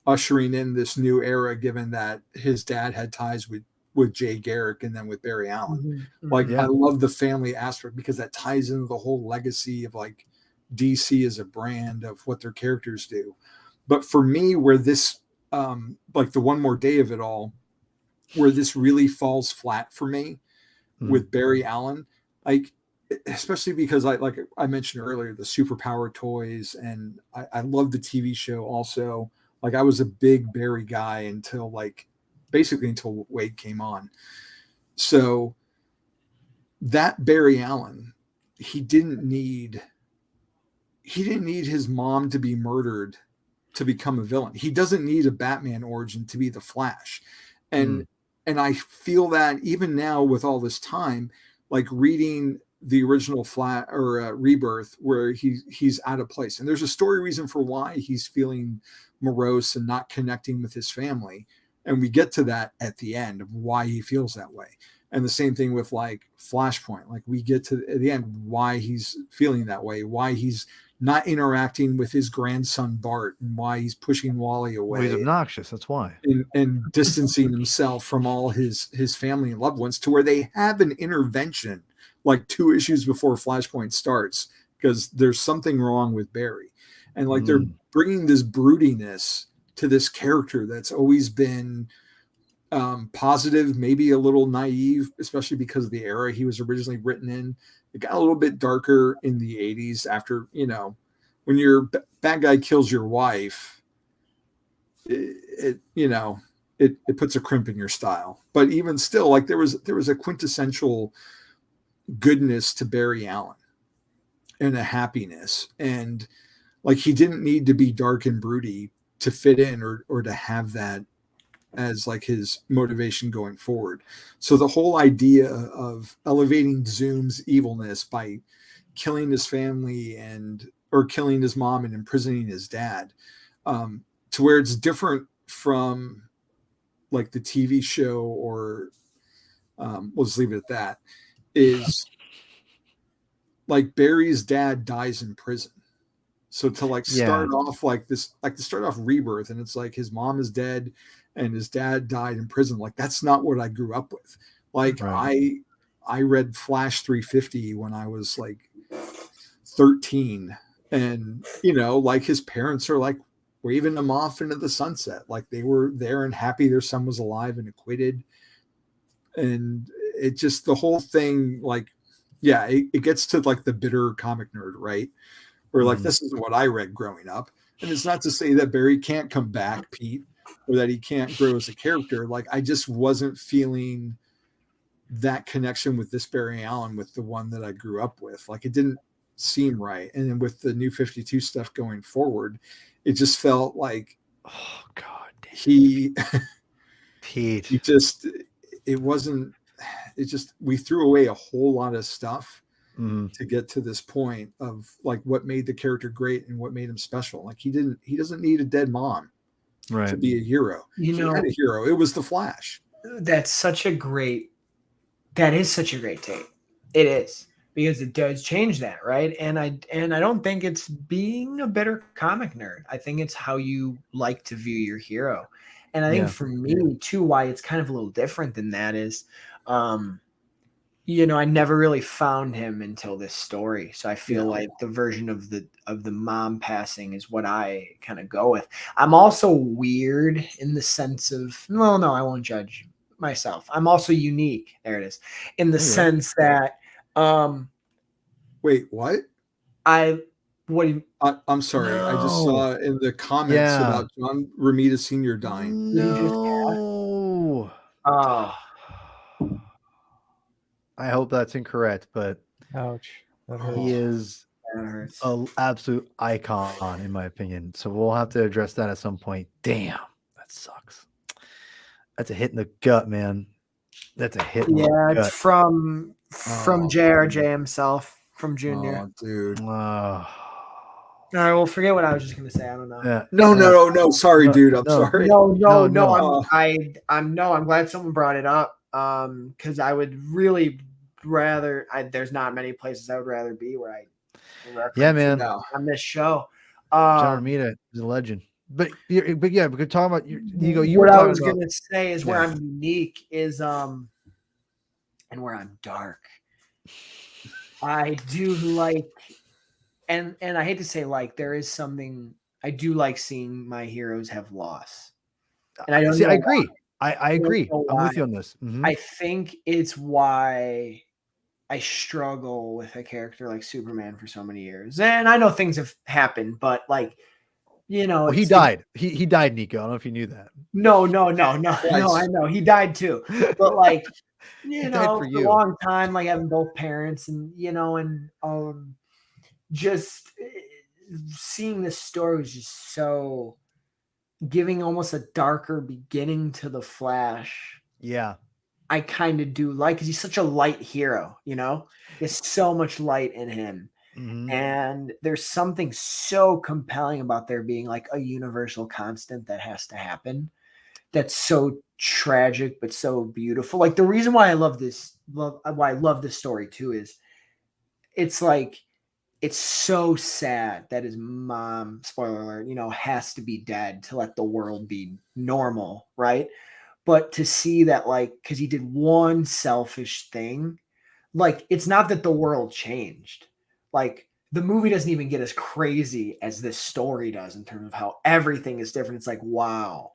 ushering in this new era, given that his dad had ties with Jay Garrick and then with Barry Allen. I love the family aspect, because that ties into the whole legacy of like DC as a brand of what their characters do. But for me, where this, like the One More Day of it all, where this really falls flat for me with Barry Allen, like, especially because like I mentioned earlier, the superpower toys, and I love the TV show also. Like, I was a big Barry guy until Waid came on. So that Barry Allen, he didn't need his mom to be murdered to become a villain. He doesn't need a Batman origin to be the Flash. And and I feel that even now with all this time, like reading the original Rebirth, where he's out of place, and there's a story reason for why he's feeling morose and not connecting with his family, and we get to that at the end of why he feels that way. And the same thing with like Flashpoint, like we get to the end why he's feeling that way, why he's not interacting with his grandson Bart, and why he's pushing Wally away. Well, he's obnoxious. That's why. And distancing himself from all his family and loved ones, to where they have an intervention like 2 issues before Flashpoint starts, because there's something wrong with Barry. And like they're bringing this broodiness to this character that's always been positive, maybe a little naive, especially because of the era he was originally written in. It got a little bit darker in the 80s after, when your bad guy kills your wife, it puts a crimp in your style. But even still, like there was a quintessential goodness to Barry Allen and a happiness, and like he didn't need to be dark and broody to fit in or to have that as like his motivation going forward. So the whole idea of elevating Zoom's evilness by killing his family or killing his mom and imprisoning his dad, to where it's different from like the TV show, or we'll just leave it at that, is like Barry's dad dies in prison. So to like start off like this, like to start off Rebirth, and it's like his mom is dead and his dad died in prison. Like that's not what I grew up with. Like I read Flash 350 when I was like 13, and like his parents are like waving him off into the sunset, like they were there and happy their son was alive and acquitted. And it just, the whole thing, like, it gets to like the bitter comic nerd, right? Where like, this isn't what I read growing up. And it's not to say that Barry can't come back, Pete, or that he can't grow as a character. Like, I just wasn't feeling that connection with this Barry Allen with the one that I grew up with. Like, it didn't seem right. And then with the New 52 stuff going forward, it just felt like, oh God, Pete, we threw away a whole lot of stuff to get to this point of like what made the character great and what made him special. Like he doesn't need a dead mom to be a hero. He had a hero. It was the Flash. That is such a great take. It is, because it does change that, right? And I don't think it's being a bitter comic nerd. I think it's how you like to view your hero. And I think for me too, why it's kind of a little different than that is, I never really found him until this story. So I feel like the version of the mom passing is what I kind of go with. I'm also weird in the sense of, well, no, I won't judge myself. I'm also unique. There it is. In the sense that, wait, what? I'm sorry. No. I just saw in the comments about John Romita Sr. dying. No. I hope that's incorrect, but ouch. He is an absolute icon, in my opinion. So we'll have to address that at some point. Damn, that sucks. That's a hit in the gut, man. That's a hit in the gut. It's from JRJ himself, from Junior. Oh, dude. All right, well, forget what I was just gonna say. I don't know. Yeah. No. Sorry, dude. I'm sorry. No. I'm glad someone brought it up. Because I would really rather. There's not many places I would rather be where I. Man. On this show, John Romita is a legend. But we could talk about you. What I was gonna say is where I'm unique is and where I'm dark. I do like, and I hate to say like, there is something I do like seeing my heroes have loss. And I don't I agree. I agree. I'm with you on this. Mm-hmm. I think it's why I struggle with a character like Superman for so many years. And I know things have happened, but like, well, he died. He died, Nico. I don't know if you knew that. No. I know he died too. But like, for a long time, like having both parents and, just seeing this story was just so giving almost a darker beginning to the Flash Yeah. I kind of do like, because he's such a light hero, you know? There's so much light in him. Mm-hmm. And there's something so compelling about there being like a universal constant that has to happen. That's so tragic, but so beautiful. Like the reason why I love this story too is it's like, it's so sad that his mom, spoiler alert, you know, has to be dead to let the world be normal, right? But to see that, like, because he did one selfish thing, like, it's not that the world changed. Like, the movie doesn't even get as crazy as this story does in terms of how everything is different. It's like, wow.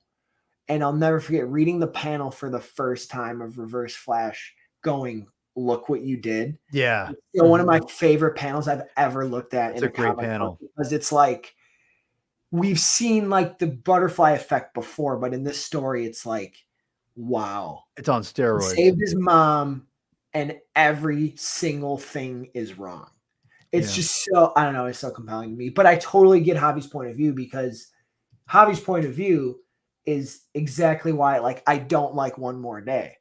And I'll never forget reading the panel for the first time of Reverse Flash going, look what you did. Yeah. It's still one of my favorite panels I've ever looked at It's in a great comic panel. book, because it's like, we've seen like the butterfly effect before, but in this story, it's like, wow. It's on He steroids. saved his mom, and every single thing is wrong. It's just so, I don't know, it's so compelling to me. But I totally get Javi's point of view, because Javi's point of view is exactly why, like, I don't like One More Day.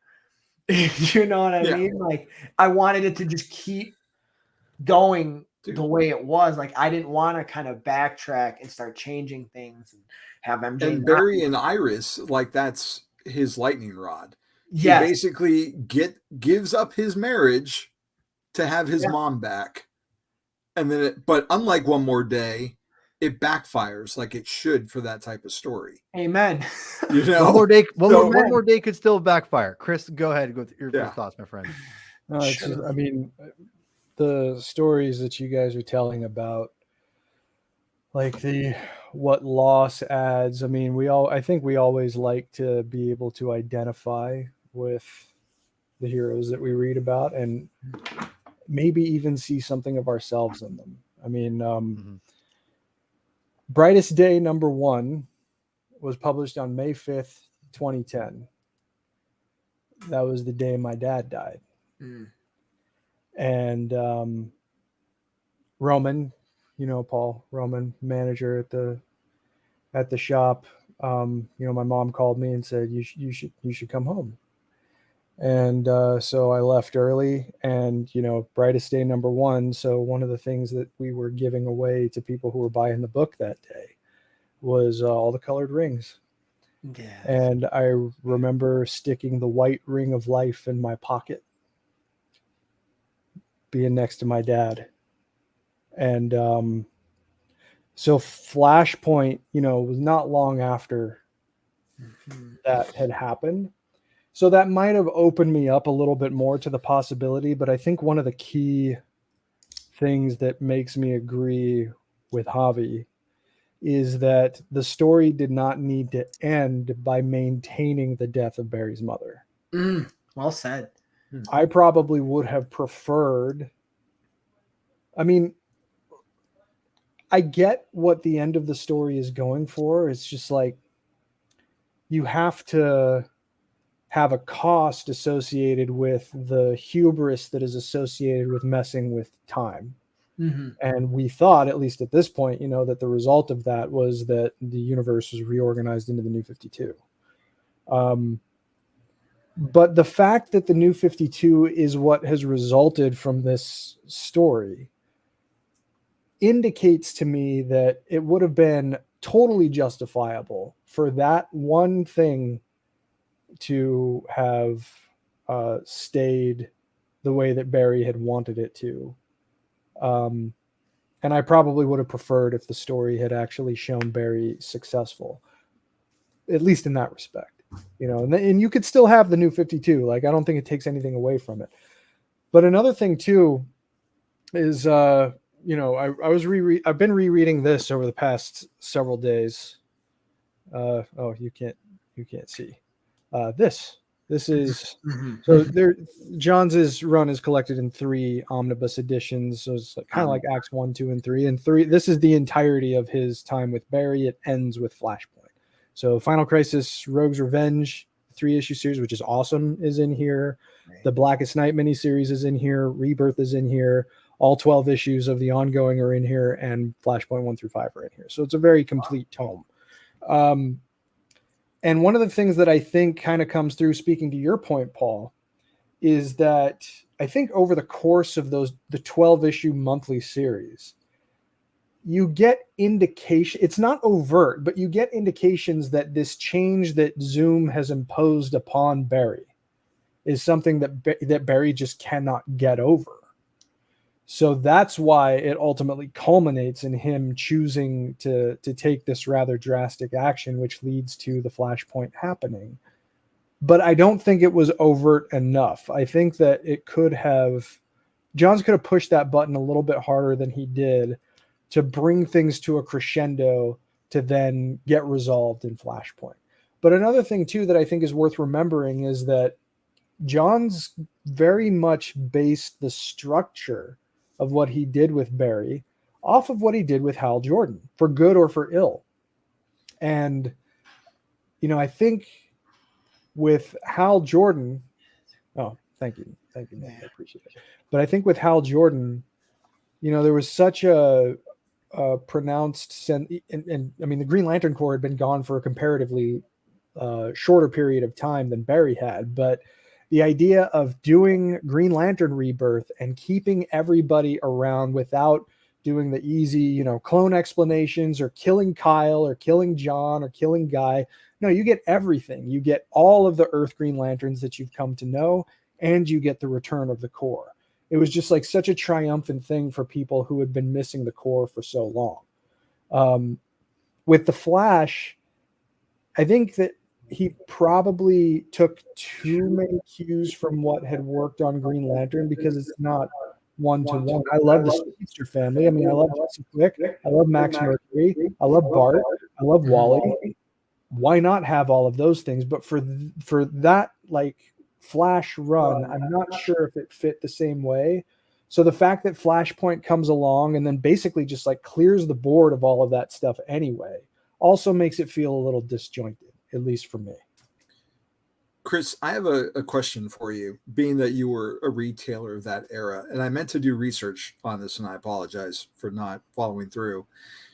You know what I mean? Like, I wanted it to just keep going the way it was. Like, I didn't want to kind of backtrack and start changing things and have MJ. And Barry and Iris, like that's his lightning rod. Yes. He basically gives up his marriage to have his mom back. And then but unlike One More Day, it backfires like it should for that type of story. Amen. You know, one more day could still backfire. Chris, go ahead with your thoughts, my friend. No, it's just, I mean, the stories that you guys are telling about, like what loss adds. I mean, I think we always like to be able to identify with the heroes that we read about, and maybe even see something of ourselves in them. I mean, Brightest Day #1 was published on May 5th, 2010. That was the day my dad died. And Roman, you know, Paul Roman, manager at the shop, you know, my mom called me and said, you should come home. And so I left early, and, you know, Brightest Day #1. So one of the things that we were giving away to people who were buying the book that day was all the colored rings. Yeah. And I remember sticking the white ring of life in my pocket, being next to my dad. And so Flashpoint, you know, was not long after that had happened. So that might have opened me up a little bit more to the possibility. But I think one of the key things that makes me agree with Javi is that the story did not need to end by maintaining the death of Barry's mother. Well said. I probably would have preferred, I mean, I get what the end of the story is going for. It's just like, you have to have a cost associated with the hubris that is associated with messing with time. And we thought, at least at this point, you know, that the result of that was that the universe was reorganized into the New 52. But the fact that the New 52 is what has resulted from this story indicates to me that it would have been totally justifiable for that one thing to have stayed the way that Barry had wanted it to. And I probably would have preferred if the story had actually shown Barry successful, at least in that respect, you know, and you could still have the New 52. Like, I don't think it takes anything away from it. But another thing too is, you know, I've been rereading this over the past several days. Oh, you can't see this is so there. John's run is collected in 3 omnibus editions, so it's kind of like Acts 1, 2, and 3. And 3, this is the entirety of his time with Barry. It ends with Flashpoint. So Final Crisis, Rogue's Revenge, 3-issue series, which is awesome, is in here. The Blackest Night miniseries is in here. Rebirth is in here. All 12 issues of the ongoing are in here, and Flashpoint 1 through 5 are in here. So it's a very complete tome. And one of the things that I think kind of comes through, speaking to your point, Paul, is that I think over the course of the 12 issue monthly series, you get indication, it's not overt, but you get indications that this change that Zoom has imposed upon Barry is something that Barry just cannot get over. So that's why it ultimately culminates in him choosing to take this rather drastic action, which leads to the Flashpoint happening. But I don't think it was overt enough. I think that Johns could have pushed that button a little bit harder than he did to bring things to a crescendo to then get resolved in Flashpoint. But another thing too that I think is worth remembering is that Johns very much based the structure of what he did with Barry off of what he did with Hal Jordan, for good or for ill. And, I think with Hal Jordan, thank you, Nick, I appreciate it. But I think with Hal Jordan, there was such a pronounced sense, and I mean, the Green Lantern Corps had been gone for a comparatively shorter period of time than Barry had, but the idea of doing Green Lantern Rebirth and keeping everybody around without doing the easy, clone explanations or killing Kyle or killing John or killing Guy. No, you get everything. You get all of the Earth Green Lanterns that you've come to know, and you get the return of the Corps. It was just like such a triumphant thing for people who had been missing the Corps for so long. With the Flash, I think that he probably took too many cues from what had worked on Green Lantern, because it's not one-to-one. I love the Speedster family. I mean, I love Jesse Quick. I love Max Mercury. I love Bart. I love Wally. Why not have all of those things? But for that, like, Flash run, I'm not sure if it fit the same way. So the fact that Flashpoint comes along and then basically just like clears the board of all of that stuff anyway also makes it feel a little disjointed, at least for me. Chris, I have a question for you, being that you were a retailer of that era, and I meant to do research on this, and I apologize for not following through.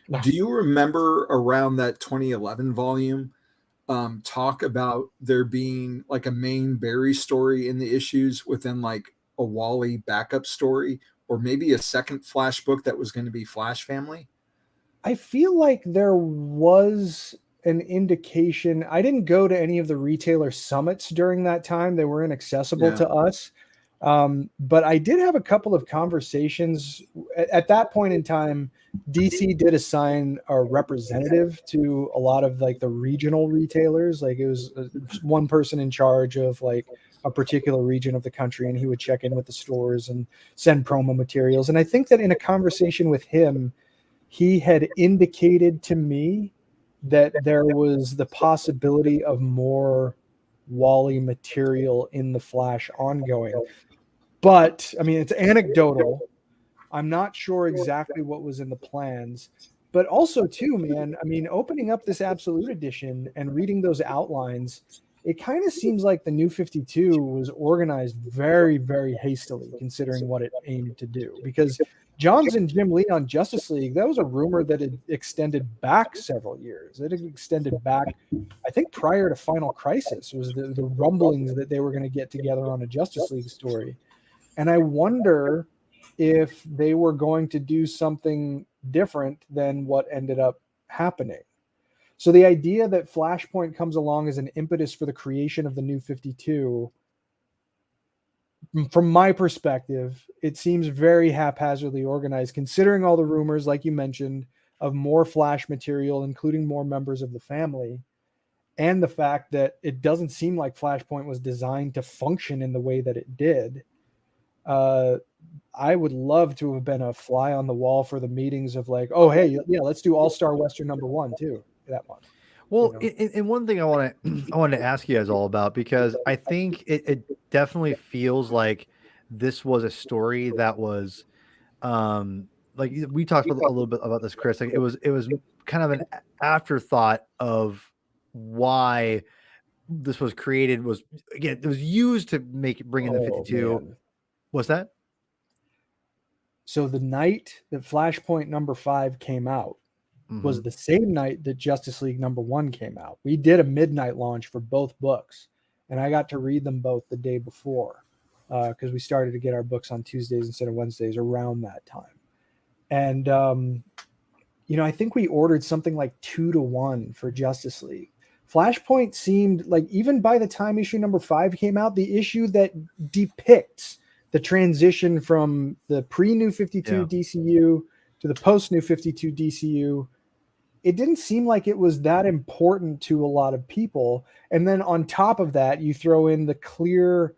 No. Do you remember around that 2011 volume talk about there being like a main Barry story in the issues within like a Wally backup story, or maybe a second Flash book that was going to be Flash Family? I feel like there was an indication. I didn't go to any of the retailer summits during that time. They were inaccessible to us. But I did have a couple of conversations at that point in time. DC did assign a representative to a lot of like the regional retailers. Like it was one person in charge of like a particular region of the country, and he would check in with the stores and send promo materials. And I think that in a conversation with him, he had indicated to me that there was the possibility of more Wally material in the Flash ongoing. But I mean, it's anecdotal. I'm not sure exactly what was in the plans, but also too, man, I mean, opening up this Absolute Edition and reading those outlines, it kind of seems like the New 52 was organized very, very hastily considering what it aimed to do, because Johns and Jim Lee on Justice League, that was a rumor that had extended back several years. It had extended back, I think, prior to Final Crisis was the rumblings that they were going to get together on a Justice League story. And I wonder if they were going to do something different than what ended up happening. So the idea that Flashpoint comes along as an impetus for the creation of the New 52, from my perspective, it seems very haphazardly organized, considering all the rumors, like you mentioned, of more Flash material, including more members of the family, and the fact that it doesn't seem like Flashpoint was designed to function in the way that it did. I would love to have been a fly on the wall for the meetings of like, oh, hey, yeah, let's do All-Star Western #1 too that month. Well, and one thing I wanted to ask you guys all about, because I think it definitely feels like this was a story that was, like we talked a little bit about this, Chris. Like it was kind of an afterthought of why this was created. Was again, it was used to bring in the 52. Man. What's that? So the night that Flashpoint #5 came out, was the same night that Justice League #1 came out. We did a midnight launch for both books, and I got to read them both the day before because we started to get our books on Tuesdays instead of Wednesdays around that time. And, I think we ordered something like 2-1 for Justice League. Flashpoint seemed like, even by the time issue #5 came out, the issue that depicts the transition from the pre-New 52 DCU to the post-New 52 DCU, it didn't seem like it was that important to a lot of people. And then on top of that, you throw in the clear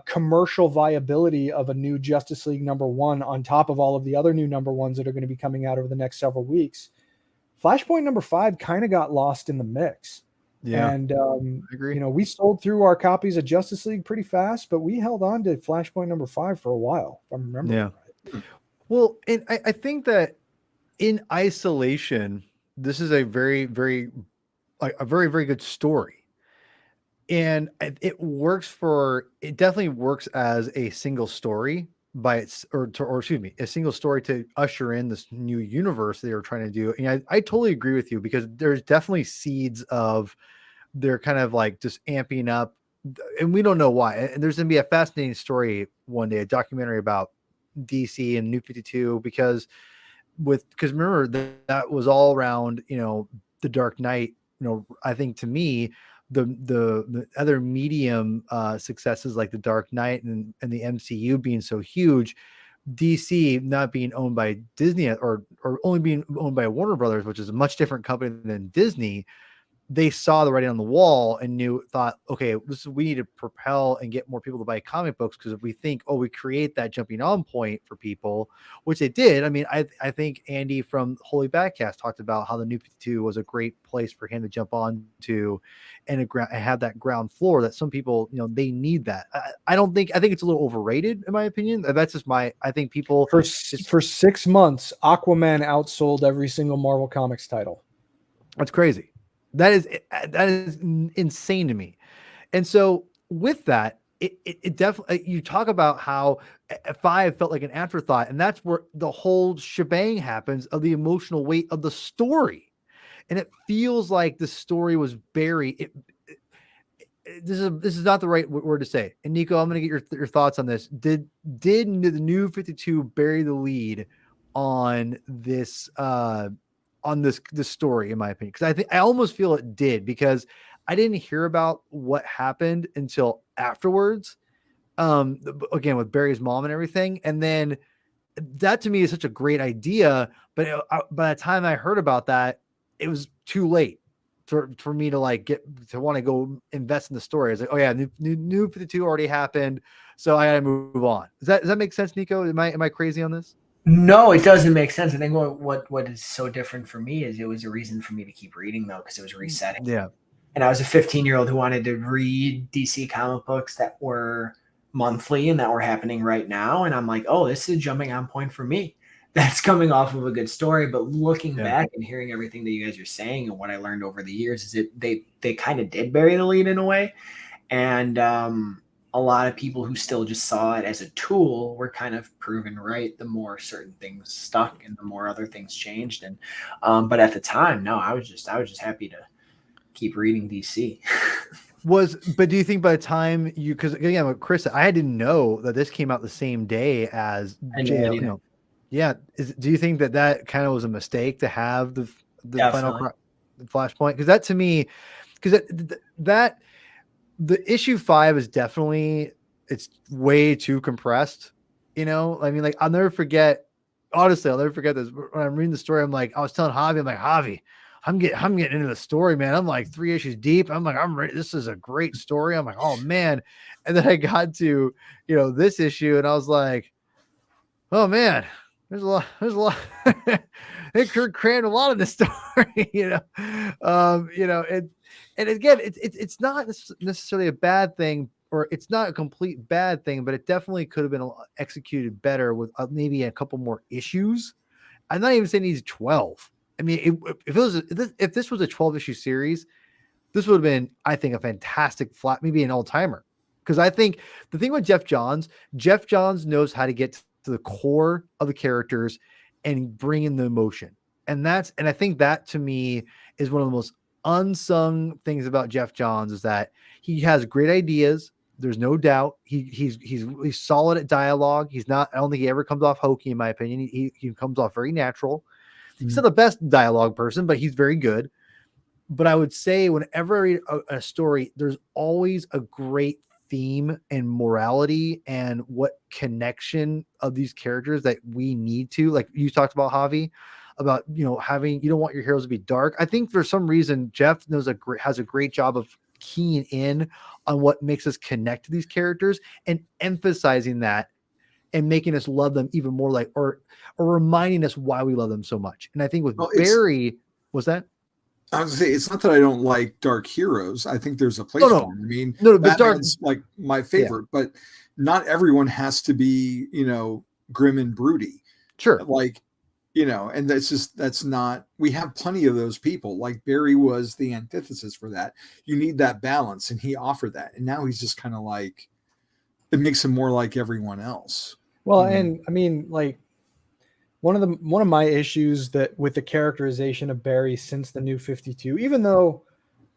commercial viability of a new Justice League #1 on top of all of the other new #1s that are going to be coming out over the next several weeks. Flashpoint #5 kind of got lost in the mix. Yeah, and I agree. we sold through our copies of Justice League pretty fast, but we held on to Flashpoint #5 for a while, if I'm remembering right. Well, and I think that in isolation, this is a very, very good story. And it definitely works as a single story a single story to usher in this new universe they were trying to do. And I totally agree with you, because there's definitely seeds of they're kind of like just amping up, and we don't know why. And there's going to be a fascinating story one day, a documentary about DC and New 52, because remember that was all around, the Dark Knight. I think to me, the other medium successes like the Dark Knight and the MCU being so huge, DC not being owned by Disney or only being owned by Warner Brothers, which is a much different company than Disney. They saw the writing on the wall and thought, okay, we need to propel and get more people to buy comic books, because if we think, we create that jumping on point for people, which they did. I mean, I think Andy from Holy Badcast talked about how the New 52 was a great place for him to jump on to and have that ground floor that some people, they need that. I think it's a little overrated, in my opinion. That's just I think people for 6 months, Aquaman outsold every single Marvel Comics title. That's crazy. That is insane to me. And so with that, it definitely, you talk about how 5 felt like an afterthought, and that's where the whole shebang happens of the emotional weight of the story. And it feels like the story was buried. This is not the right word to say. And Nico, I'm going to get your thoughts on this. Did the New 52 bury the lead on this this story, in my opinion? Because I almost feel it did, because I didn't hear about what happened until afterwards. Again, with Barry's mom and everything, and then that to me is such a great idea. But by the time I heard about that, it was too late for me to want to go invest in the story. I was like, oh yeah, New 52 already happened, so I gotta move on. Does that make sense, Nico? Am I crazy on this? No, it doesn't make sense. I think what is so different for me is it was a reason for me to keep reading, though, because it was resetting. Yeah. And I was a 15-year-old who wanted to read DC comic books that were monthly and that were happening right now. And I'm like, this is a jumping on point for me. That's coming off of a good story. But looking back and hearing everything that you guys are saying and what I learned over the years is they kind of did bury the lead in a way. And a lot of people who still just saw it as a tool were kind of proven right the more certain things stuck and the more other things changed. And but at the time, no, I was just happy to keep reading DC. But do you think by the time because again, with Chris, I didn't know that this came out the same day as do you think that kind of was a mistake to have the final Flashpoint? Because that to me, because that the issue 5 is definitely, it's way too compressed. I mean, like, I'll never forget this. When I'm reading the story, I'm like, I was telling Javi, I'm like, Javi, I'm getting into the story, man. I'm like 3 issues deep. I'm like, I'm ready. This is a great story. I'm like, oh man. And then I got to, this issue, and I was like, oh man, there's a lot. They crammed a lot of this story, and again, it's not necessarily a bad thing, or it's not a complete bad thing, but it definitely could have been executed better with maybe a couple more issues. I'm not even saying he's 12. I mean, if this was a 12-issue series, this would have been, I think, a fantastic maybe an all-timer. Because I think the thing with Jeff Johns knows how to get to the core of the characters and bring in the emotion. And I think that to me is one of the most unsung things about Jeff Johns is that he has great ideas. There's no doubt he's solid at dialogue. He's not, I don't think he ever comes off hokey in my opinion. He comes off very natural. He's not the best dialogue person, but he's very good. But I would say whenever I read a story, there's always a great theme and morality and what connection of these characters that we need to, like you talked about Javi, about, you know, having, you don't want your heroes to be dark. I think for some reason, Jeff has a great job of keying in on what makes us connect to these characters and emphasizing that and making us love them even more, like, or reminding us why we love them so much. And I think with Barry, was that? I was gonna say, it's not that I don't like dark heroes. I think there's a place for them. I mean, Batman's like my favorite, but not everyone has to be, you know, grim and broody. Sure. Like, you know, and that's not, we have plenty of those people. Like Barry was the antithesis for that. You need that balance, and he offered that. And now he's just kind of like, it makes him more like everyone else. Well, and I mean, like, one of my issues that with the characterization of Barry since the New 52, even though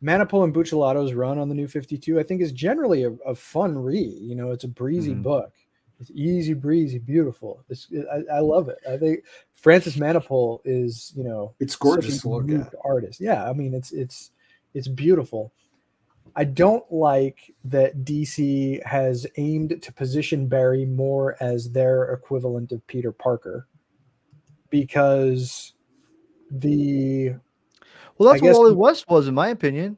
Manapul and Buccellado's run on the New 52, I think is generally a fun read. You know, it's a breezy book. It's easy breezy, beautiful. I love it. I think Francis Manapul is, you know, it's gorgeous to look at. Artist. Yeah, I mean, it's beautiful. I don't like that DC has aimed to position Barry more as their equivalent of Peter Parker. Because that's what Wally West was, in my opinion.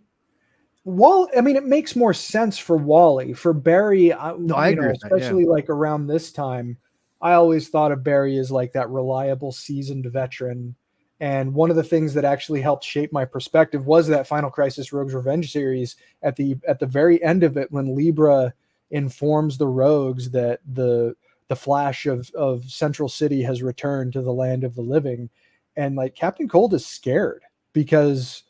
Well, I mean, it makes more sense for Wally. For Barry, I agree, especially like around this time, I always thought of Barry as like that reliable, seasoned veteran. And one of the things that actually helped shape my perspective was that Final Crisis Rogues Revenge series at the very end of it, when Libra informs the Rogues that the Flash of Central City has returned to the land of the living. And like Captain Cold is scared because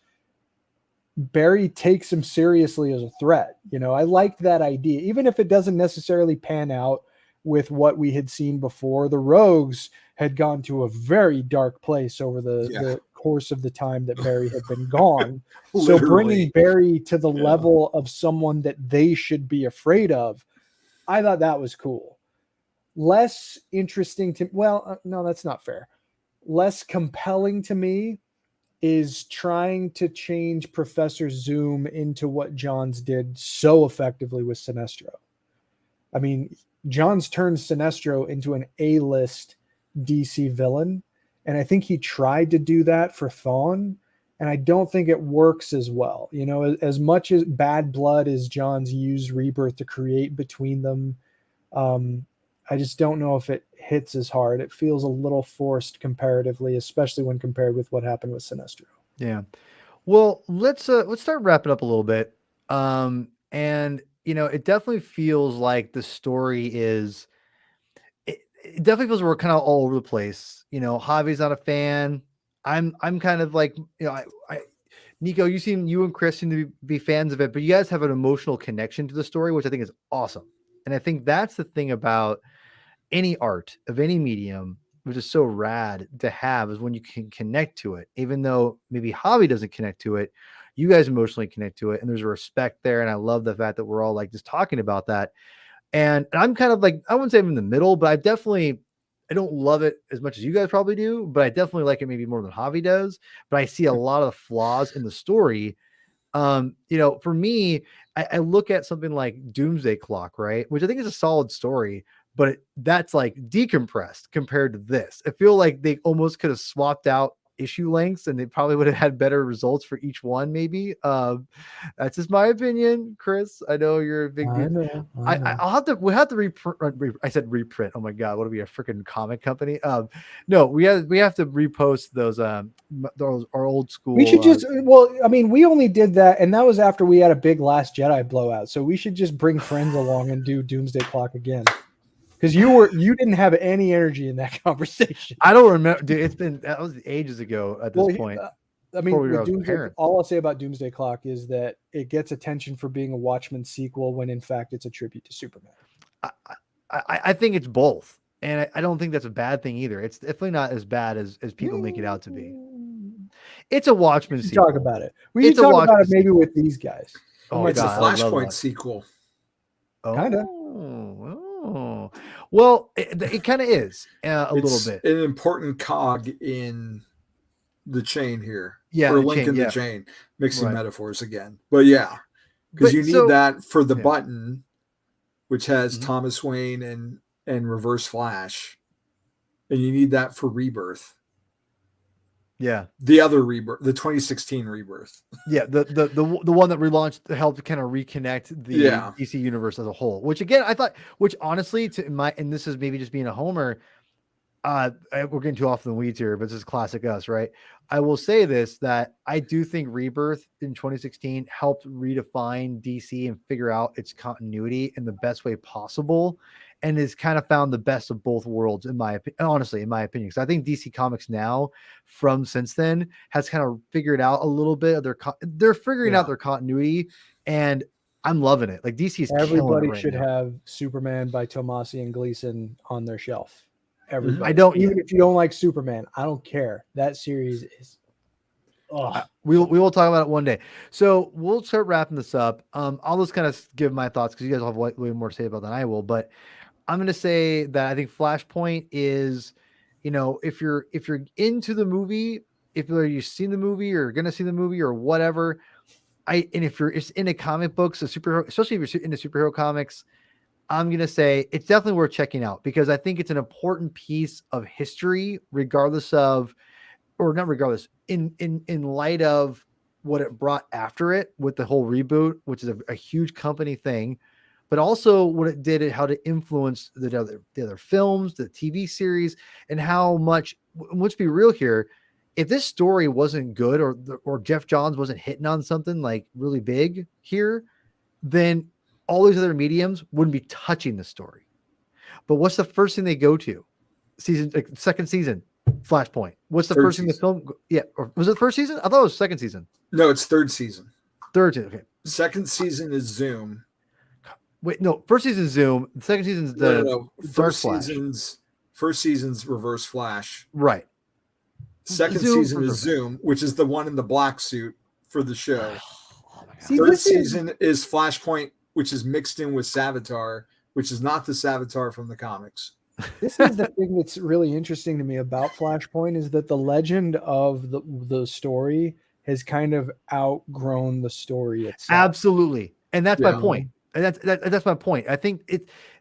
Barry takes him seriously as a threat. You know, I liked that idea, even if it doesn't necessarily pan out with what we had seen before. The Rogues had gone to a very dark place over the course of the time that Barry had been gone. So bringing Barry to the level of someone that they should be afraid of, I thought that was cool. Less interesting to, no, that's not fair. Less compelling to me is trying to change Professor Zoom into what Johns did so effectively with Sinestro. I mean, Johns turned Sinestro into an A-list DC villain, and I think he tried to do that for Thawne, and I don't think it works as well. You know, as much as bad blood as Johns used Rebirth to create between them, I just don't know if it hits as hard. It feels a little forced comparatively, especially when compared with what happened with Sinestro. Yeah. Well, let's start wrapping up a little bit. And you know, it definitely feels like the story is, it definitely feels we're kind of all over the place. You know, Javi's not a fan. I'm kind of like, you know, I Nico, you and Chris seem to be fans of it, but you guys have an emotional connection to the story, which I think is awesome. And I think that's the thing about any art of any medium, which is so rad to have, is when you can connect to it, even though maybe Javi doesn't connect to it, you guys emotionally connect to it. And there's a respect there. And I love the fact that we're all like just talking about that. And I'm kind of like, I wouldn't say I'm in the middle, but I don't love it as much as you guys probably do, but I definitely like it maybe more than Javi does. But I see a lot of the flaws in the story. You know, for me, I look at something like Doomsday Clock, right? Which I think is a solid story, but that's like decompressed compared to this. I feel like they almost could have swapped out issue lengths and they probably would have had better results for each one. Maybe that's just my opinion. Chris, I know you're a big, I know. we'll have to reprint. I said reprint. Oh my God. What are we, a freaking comic company? No, we have to repost those our old school. We should just, I mean, we only did that. And that was after we had a big Last Jedi blowout. So we should just bring friends along and do Doomsday Clock again. Because you didn't have any energy in that conversation. I don't remember, dude. That was ages ago at this point. I mean, all I'll say about Doomsday Clock is that it gets attention for being a Watchmen sequel when in fact it's a tribute to Superman. I think it's both, and I don't think that's a bad thing either. It's definitely not as bad as people make it out to be. It's a Watchmen We should sequel. talk about it. We should talk about it maybe with these guys. Oh, it's God, a Flashpoint sequel. Kinda. Oh. Well, it kind of is a little bit. An important cog in the chain here. Yeah, or the link chain, in yeah. the chain. Mixing Right. metaphors again. But yeah. Because you need that for the button, which has Thomas Wayne and Reverse Flash. And you need that for Rebirth. Yeah. The other Rebirth, the 2016 Rebirth. Yeah, the one that relaunched to help kind of reconnect the DC universe as a whole. Which again, I thought, which honestly, and this is maybe just being a homer, we're getting too off the weeds here, but this is classic us, right? I will say this, that I do think Rebirth in 2016 helped redefine DC and figure out its continuity in the best way possible, and has kind of found the best of both worlds, in my opinion. Honestly, in my opinion, because I think DC Comics now, from since then, has kind of figured out a little bit of they're figuring out their continuity, and I'm loving it. Like DC's everybody right should now. have Superman by Tomasi and Gleason on their shelf. Everybody. I don't, even if you don't like Superman, I don't care. That series is. We will talk about it one day. So we'll start wrapping this up. I'll just kind of give my thoughts because you guys will have way more to say about than I will. But I'm going to say that I think Flashpoint is, if you're into the movie, if you've seen the movie or going to see the movie or whatever, and if you're into comic books, especially if you're into superhero comics, I'm going to say it's definitely worth checking out because I think it's an important piece of history, in light of what it brought after it with the whole reboot, which is a huge company thing, but also what it did, how to influence the other films, the TV series, and how much, let's be real here. If this story wasn't good or Jeff Johns wasn't hitting on something like really big here, then all these other mediums wouldn't be touching the story. But what's the first thing they go to? Second season, Flashpoint. What's the first thing the film? Yeah, or was it the first season? I thought it was second season. No, it's third season. Third season. Okay. Second season is Zoom. Wait, no. First season is Zoom. The second season is the First season's Reverse Flash. Right. Second season is Zoom, which is the one in the black suit for the show. See, third season is Flashpoint, which is mixed in with Savitar, which is not the Savitar from the comics. This is the thing that's really interesting to me about Flashpoint is that the legend of the story has kind of outgrown the story itself. Absolutely. And that's my point. And that's my point. I think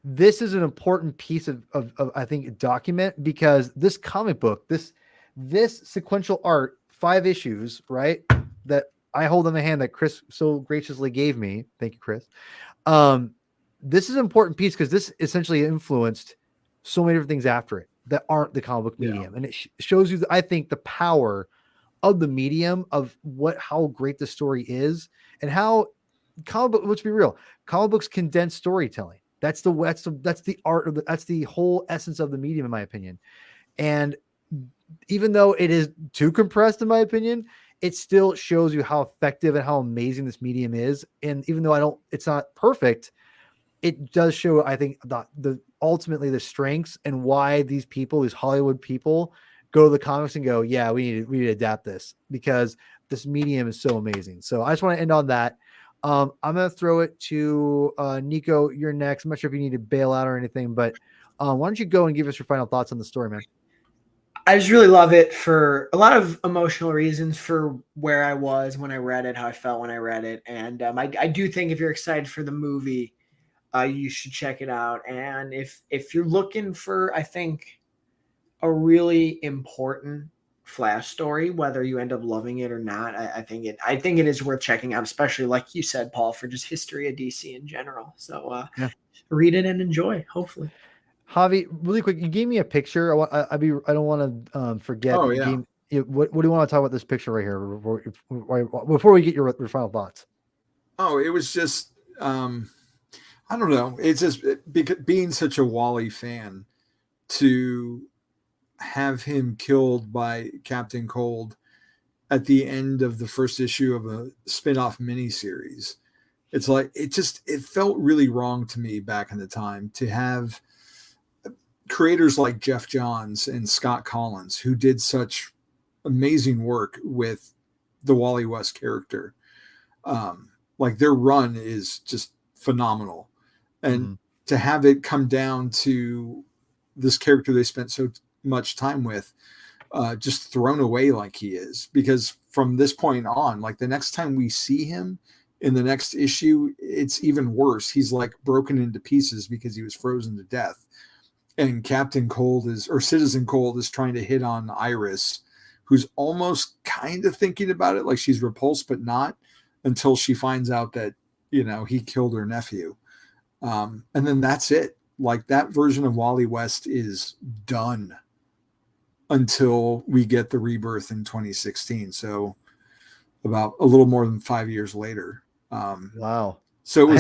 this is an important piece of I think document, because this comic book, this sequential art, 5 issues, right, that I hold in the hand that Chris so graciously gave me. Thank you, Chris. This is an important piece because this essentially influenced so many different things after it that aren't the comic book medium. And it shows you, I think, the power of the medium, of how great the story is, and how comic book, let's be real, comic books condense storytelling. That's the art of that's the whole essence of the medium, in my opinion. And even though it is too compressed, in my opinion, it still shows you how effective and how amazing this medium is. And even though it's not perfect, it does show, I think, the ultimately the strengths and why these Hollywood people, go to the comics and go, yeah, we need to adapt this because this medium is so amazing. So I just want to end on that. I'm going to throw it to Nico. You're next. I'm not sure if you need to bail out or anything, but why don't you go and give us your final thoughts on the story, man? I just really love it for a lot of emotional reasons, for where I was when I read it, how I felt when I read it. And I do think if you're excited for the movie, you should check it out. And if you're looking for, I think, a really important Flash story, whether you end up loving it or not, I think it is worth checking out, especially like you said, Paul, for just history of DC in general. So read it and enjoy, hopefully. Javi, really quick, you gave me a picture. I don't want to forget. Oh, what do you want to talk about this picture right here before we get your final thoughts? Oh, it was just I don't know. It's just being such a Wally fan, to have him killed by Captain Cold at the end of the first issue of a spin-off miniseries. It's like, it felt really wrong to me back in the time to have creators like Jeff Johns and Scott Collins, who did such amazing work with the Wally West character. Like their run is just phenomenal. And to have it come down to this character they spent so much time with, just thrown away like he is, because from this point on, like the next time we see him in the next issue, it's even worse. He's like broken into pieces because he was frozen to death. And Citizen Cold is trying to hit on Iris, who's almost kind of thinking about it, like she's repulsed, but not, until she finds out that, he killed her nephew. And then that's it. Like that version of Wally West is done until we get the rebirth in 2016. So about a little more than 5 years later. Wow. So it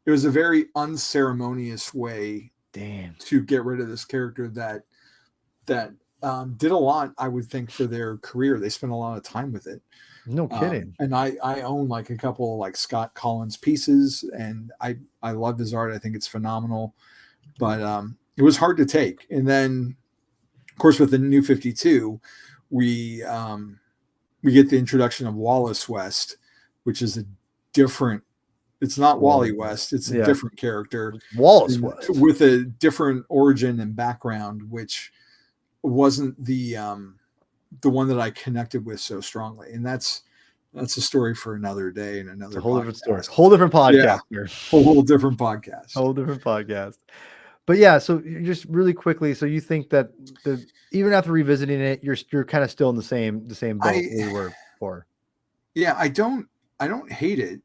was a very unceremonious way to get rid of this character that did a lot, I would think, for their career. They spent a lot of time with it. No kidding. And I own like a couple of like Scott Collins pieces, and I love his art. I think it's phenomenal, but it was hard to take. And then of course with the New 52, we get the introduction of Wallace West, which is it's not Wally West. It's a different character, Wallace West, with a different origin and background, which wasn't the one that I connected with so strongly. And that's a story for another day and another whole different story, whole different podcast. Yeah, whole different podcast. Whole different podcast. But yeah, so just really quickly, so you think that even after revisiting it, you're kind of still in the same boat we were before. Yeah, I don't hate it.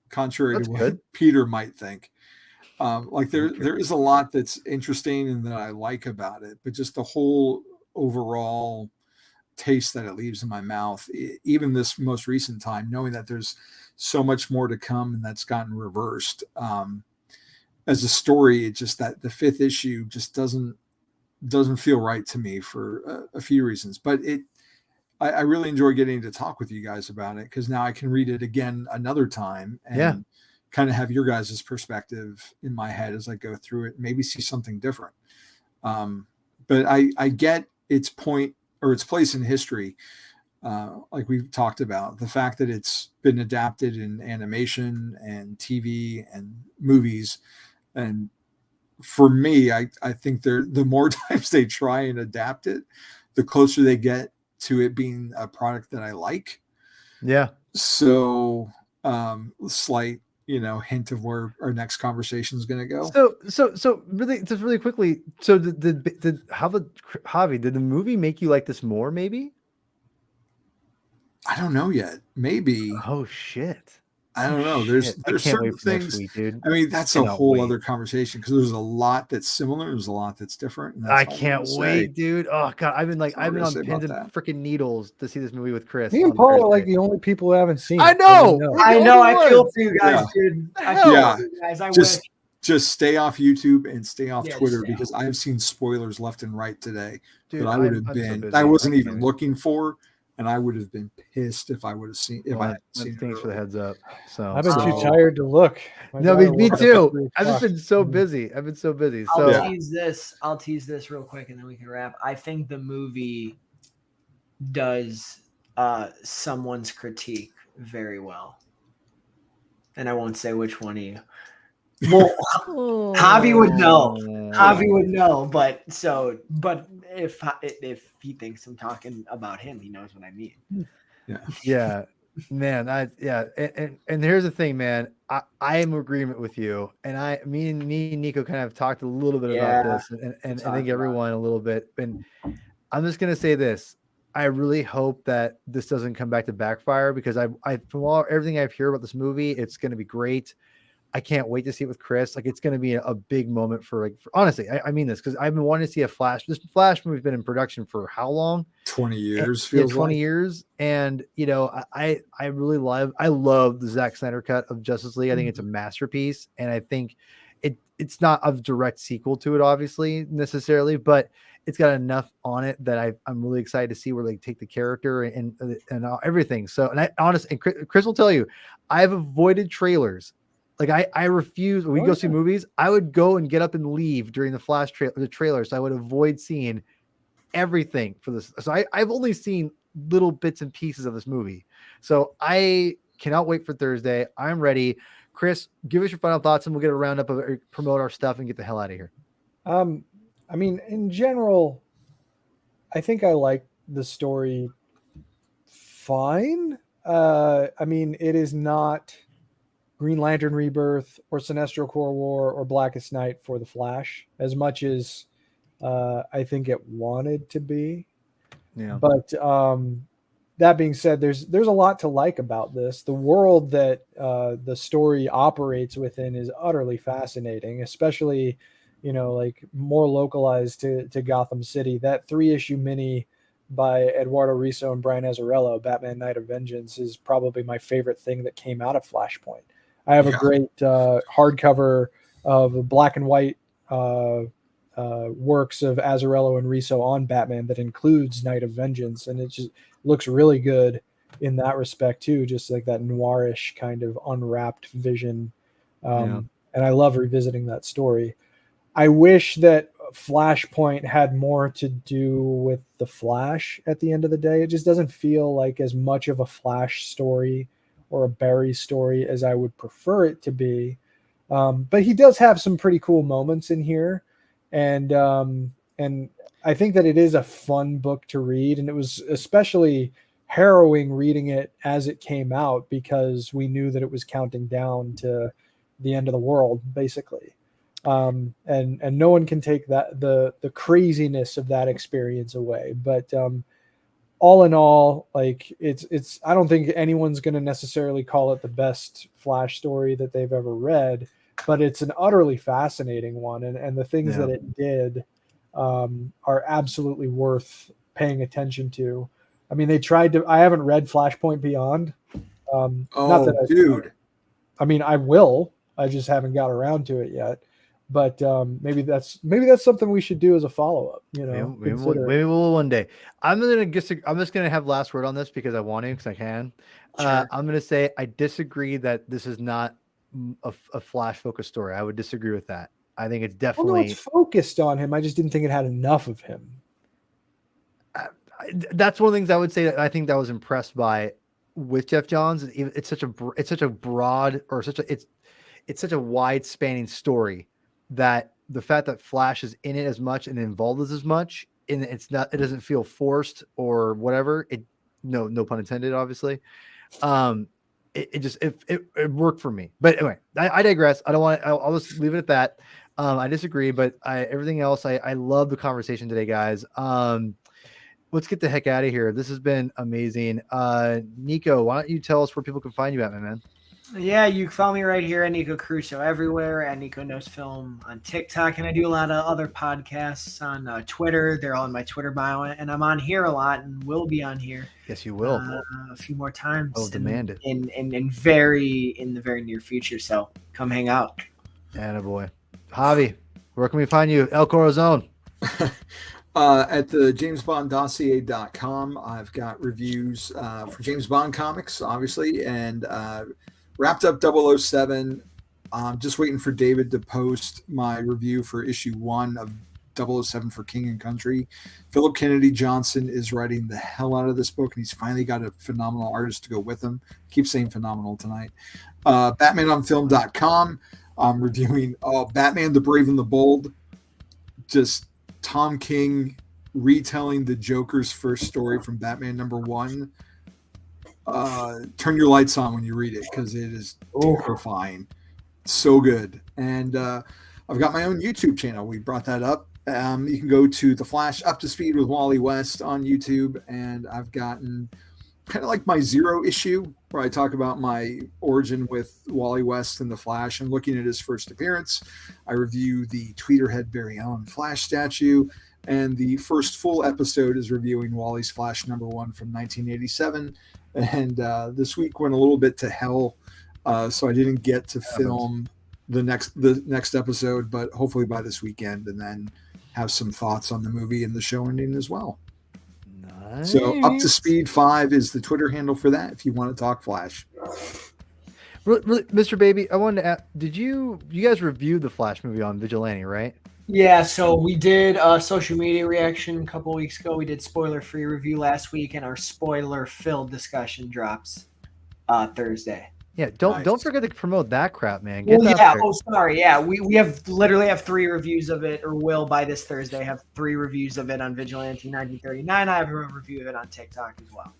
Contrary That's to what good. Peter might think. Like there is a lot that's interesting and that I like about it, but just the whole overall taste that it leaves in my mouth, even this most recent time, knowing that there's so much more to come and that's gotten reversed. As a story, it just that the 5th issue just doesn't feel right to me for a few reasons, but I really enjoy getting to talk with you guys about it, because now I can read it again another time and kind of have your guys' perspective in my head as I go through it, maybe see something different. But I get its point or its place in history. Like we've talked about, the fact that it's been adapted in animation and TV and movies. And for me, I think the more times they try and adapt it, the closer they get to it being a product that I like. Yeah. So slight, hint of where our next conversation is going to go. So really, just really quickly. So did Javi, did the movie make you like this more? Maybe. I don't know yet. Maybe. Oh shit. I don't know. There's certain things. Week, dude. I mean, that's a whole other conversation, because there's a lot that's similar. There's a lot that's different. And I can't wait, dude. Oh god, I've been on pins and freaking needles to see this movie with Chris. Me and Paul are like the only people who haven't seen it. I know. I feel for you guys, dude. I feel for you guys. I wish. Just stay off YouTube and stay off Twitter, because I've seen spoilers left and right today. Dude, but I wasn't even looking for. And I would have been pissed if I would have seen I hadn't seen. Thanks for the heads up. So I've been too tired to look. No, me too. I've just been so busy. I'll tease this real quick and then we can wrap. I think the movie does someone's critique very well. And I won't say which one of you. Well, Javi would know. Javi would know, but if he thinks I'm talking about him, he knows what I mean. Yeah, man. And here's the thing, man. I am in agreement with you, and me and Nico kind of talked a little bit about this, and I think everyone a little bit. And I'm just gonna say this: I really hope that this doesn't come back to backfire, because from everything I've heard about this movie, it's gonna be great. I can't wait to see it with Chris. Like, it's going to be a big moment for honestly, I mean this, because I've been wanting to see this Flash movie's been in production for how long? 20 years. 20 years. And, I love the Zack Snyder cut of Justice League. I think it's a masterpiece. And I think it's not a direct sequel to it, obviously, necessarily, but it's got enough on it that I'm really excited to see where they take the character and everything. So, and honestly, Chris will tell you, I've avoided trailers. Like I refuse. When we go see movies, I would go and get up and leave during the Flash trailer. So I would avoid seeing everything for this. So I've only seen little bits and pieces of this movie. So I cannot wait for Thursday. I'm ready. Chris, give us your final thoughts and we'll get a roundup of it, promote our stuff and get the hell out of here. I mean, in general, I think I like the story fine. I mean, it is not Green Lantern Rebirth or Sinestro Corps War or Blackest Night for the Flash as much as I think it wanted to be. Yeah. But that being said, there's a lot to like about this. The world that the story operates within is utterly fascinating, especially, you know, like more localized to Gotham City. That 3-issue mini by Eduardo Risso and Brian Azzarello, Batman Night of Vengeance, is probably my favorite thing that came out of Flashpoint. I have a great hardcover of black and white works of Azzarello and Risso on Batman that includes Night of Vengeance, and it just looks really good in that respect too, just like that noirish kind of unwrapped vision. And I love revisiting that story. I wish that Flashpoint had more to do with the Flash at the end of the day. It just doesn't feel like as much of a Flash story or a Barry story as I would prefer it to be. But he does have some pretty cool moments in here. And I think that it is a fun book to read. And it was especially harrowing reading it as it came out because we knew that it was counting down to the end of the world, basically. And no one can take that the craziness of that experience away. But all in all, like it's I don't think anyone's going to necessarily call it the best Flash story that they've ever read, but it's an utterly fascinating one, and the things that it did are absolutely worth paying attention to. I mean, they tried to. I haven't read Flashpoint Beyond. Not that dude. I mean, I will. I just haven't got around to it yet. But maybe that's something we should do as a follow up. You know, maybe we'll one day. I'm just gonna have last word on this because I want to, because I can. Sure. I'm gonna say I disagree that this is not a Flash focused story. I would disagree with that. I think it's definitely. Well, no, it's focused on him. I just didn't think it had enough of him. That's one of the things I would say that I think that I was impressed by with Jeff Johns. It's such a broad, or it's such a wide spanning story, that the fact that Flash is in it as much and involved as much, and it doesn't feel forced or whatever. No pun intended, obviously. It worked for me. But anyway, I digress. I don't want. I'll just leave it at that. I disagree, but everything else, I love the conversation today, guys. Let's get the heck out of here. This has been amazing. Nico, why don't you tell us where people can find you at, my man? Yeah, you can follow me right here at Nico Caruso everywhere, at Nico Knows Film on TikTok, and I do a lot of other podcasts on Twitter. They're all in my Twitter bio, and I'm on here a lot, and will be on here. Yes, you will. A few more times. I'll demand it in the very near future. So come hang out. Attaboy. Javi, where can we find you? El Corazon. At the JamesBondDossier.com, I've got reviews for James Bond comics, obviously, and wrapped up 007. I'm just waiting for David to post my review for issue 1 of 007 for King and Country. Philip Kennedy Johnson is writing the hell out of this book, and he's finally got a phenomenal artist to go with him. Keep saying phenomenal tonight. BatmanOnFilm.com. I'm reviewing Batman the Brave and the Bold. Just Tom King retelling the Joker's first story from Batman #1. Turn your lights on when you read it, because it is terrifying. So good. And I've got my own YouTube channel. We brought that up. You can go to The Flash Up to Speed with Wally West on YouTube, and I've gotten kind of like my 0 issue where I talk about my origin with Wally West and The Flash and looking at his first appearance. I review the Tweeterhead Barry Allen Flash statue, and the first full episode is reviewing Wally's Flash #1 from 1987. And this week went a little bit to hell, so I didn't get to film the next episode, but hopefully by this weekend, and then have some thoughts on the movie and the show ending as well. Nice. So Up to Speed 5 is the Twitter handle for that if you want to talk Flash. Really, Mr. Baby, I wanted to ask, did you guys review the Flash movie on Vigilante, right? Yeah, so we did a social media reaction a couple weeks ago. We did spoiler-free review last week, and our spoiler-filled discussion drops Thursday. Yeah, don't Nice. forget to promote that crap, man. Get Well, that yeah. there. Oh, sorry. Yeah, we have literally have 3 reviews of it, or will by this Thursday have 3 reviews of it on Vigilante 1939. I have a review of it on TikTok as well.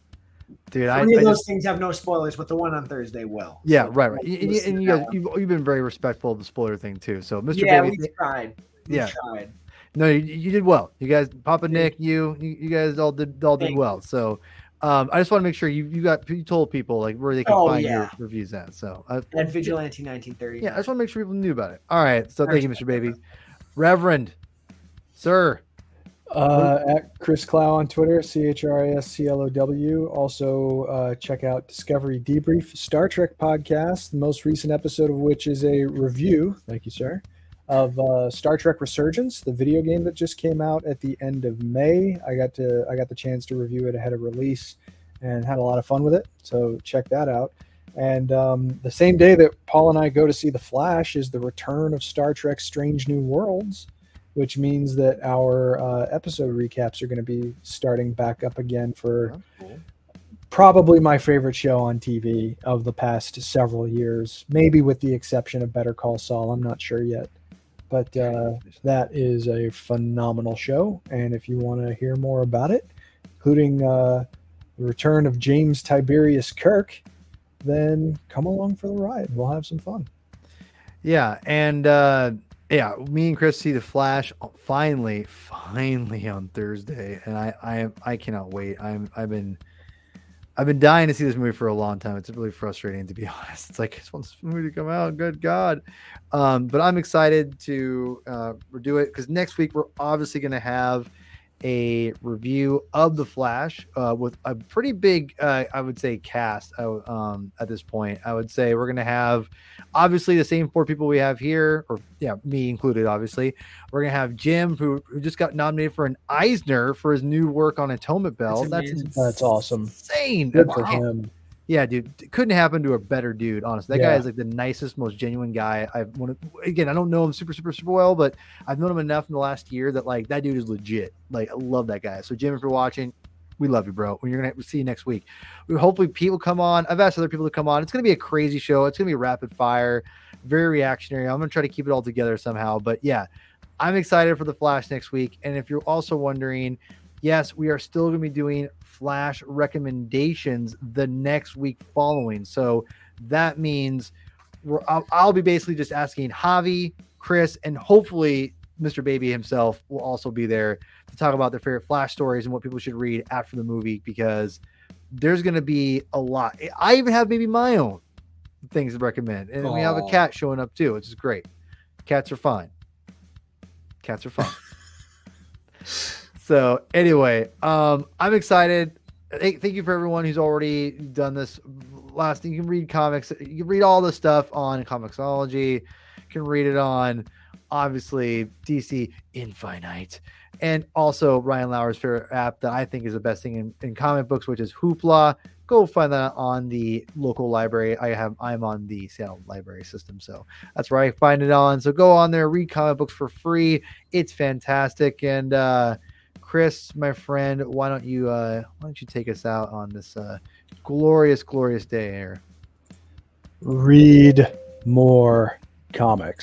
Dude, 3 of those things have no spoilers, but the one on Thursday will. Yeah, So right. And you guys, you've been very respectful of the spoiler thing too. So, Mr. yeah, Baby, we tried. We tried. No, you did well. You guys, Papa Nick, you guys all did well. So, I just want to make sure you told people like where they can find your reviews at. So at Vigilante 1930. Yeah, I just want to make sure people knew about it. All right. So thank you, Mr. Baby. Reverend, sir. At Chris Clow on Twitter, CHRISCLOW. Also, check out Discovery Debrief, Star Trek podcast, the most recent episode of which is a review. Thank you, sir. Of Star Trek Resurgence, the video game that just came out at the end of May. I got the chance to review it ahead of release and had a lot of fun with it. So check that out. And the same day that Paul and I go to see The Flash is the return of Star Trek Strange New Worlds, which means that our episode recaps are going to be starting back up again for probably my favorite show on TV of the past several years, maybe with the exception of Better Call Saul. I'm not sure yet. But that is a phenomenal show. And if you want to hear more about it, including the return of James Tiberius Kirk, then come along for the ride. We'll have some fun. Yeah. And me and Chris see The Flash finally on Thursday. And I cannot wait. I've been dying to see this movie for a long time. It's really frustrating, to be honest. It's like, I just want this movie to come out. Good God. But I'm excited to do it because next week we're obviously going to have a review of The Flash with a pretty big, I would say, cast at this point. I would say we're going to have obviously the same 4 people we have here, or me included, obviously. We're going to have Jim, who just got nominated for an Eisner for his new work on Atonement Bell. That's awesome. Insane. Good for him. Yeah, dude, it couldn't happen to a better dude, honestly. That guy is like the nicest, most genuine guy I've again, I don't know him super well, but I've known him enough in the last year that like that dude is legit. Like, I love that guy. So Jim, if you're watching, we love you, bro. We're gonna see you next week. Hopefully Pete will come on. I've asked other people to come on. It's gonna be a crazy show. It's gonna be rapid fire, very reactionary. I'm gonna try to keep it all together somehow. But yeah, I'm excited for The Flash next week. And if you're also wondering, yes, we are still going to be doing Flash recommendations the next week following. So that means I'll be basically just asking Javi, Chris, and hopefully Mr. Baby himself will also be there to talk about their favorite Flash stories and what people should read after the movie, because there's going to be a lot. I even have maybe my own things to recommend. And we have a cat showing up too, which is great. Cats are fine. So anyway, I'm excited. Thank you for everyone who's already done this. You can read comics. You can read all this stuff on Comixology. You can read it on, obviously, DC Infinite. And also Ryan Lauer's favorite app that I think is the best thing in comic books, which is Hoopla. Go find that on the local library. I'm on the Seattle library system, so that's where I find it on. So go on there, read comic books for free. It's fantastic. And Chris, my friend, why don't you take us out on this glorious day here? Read more comics.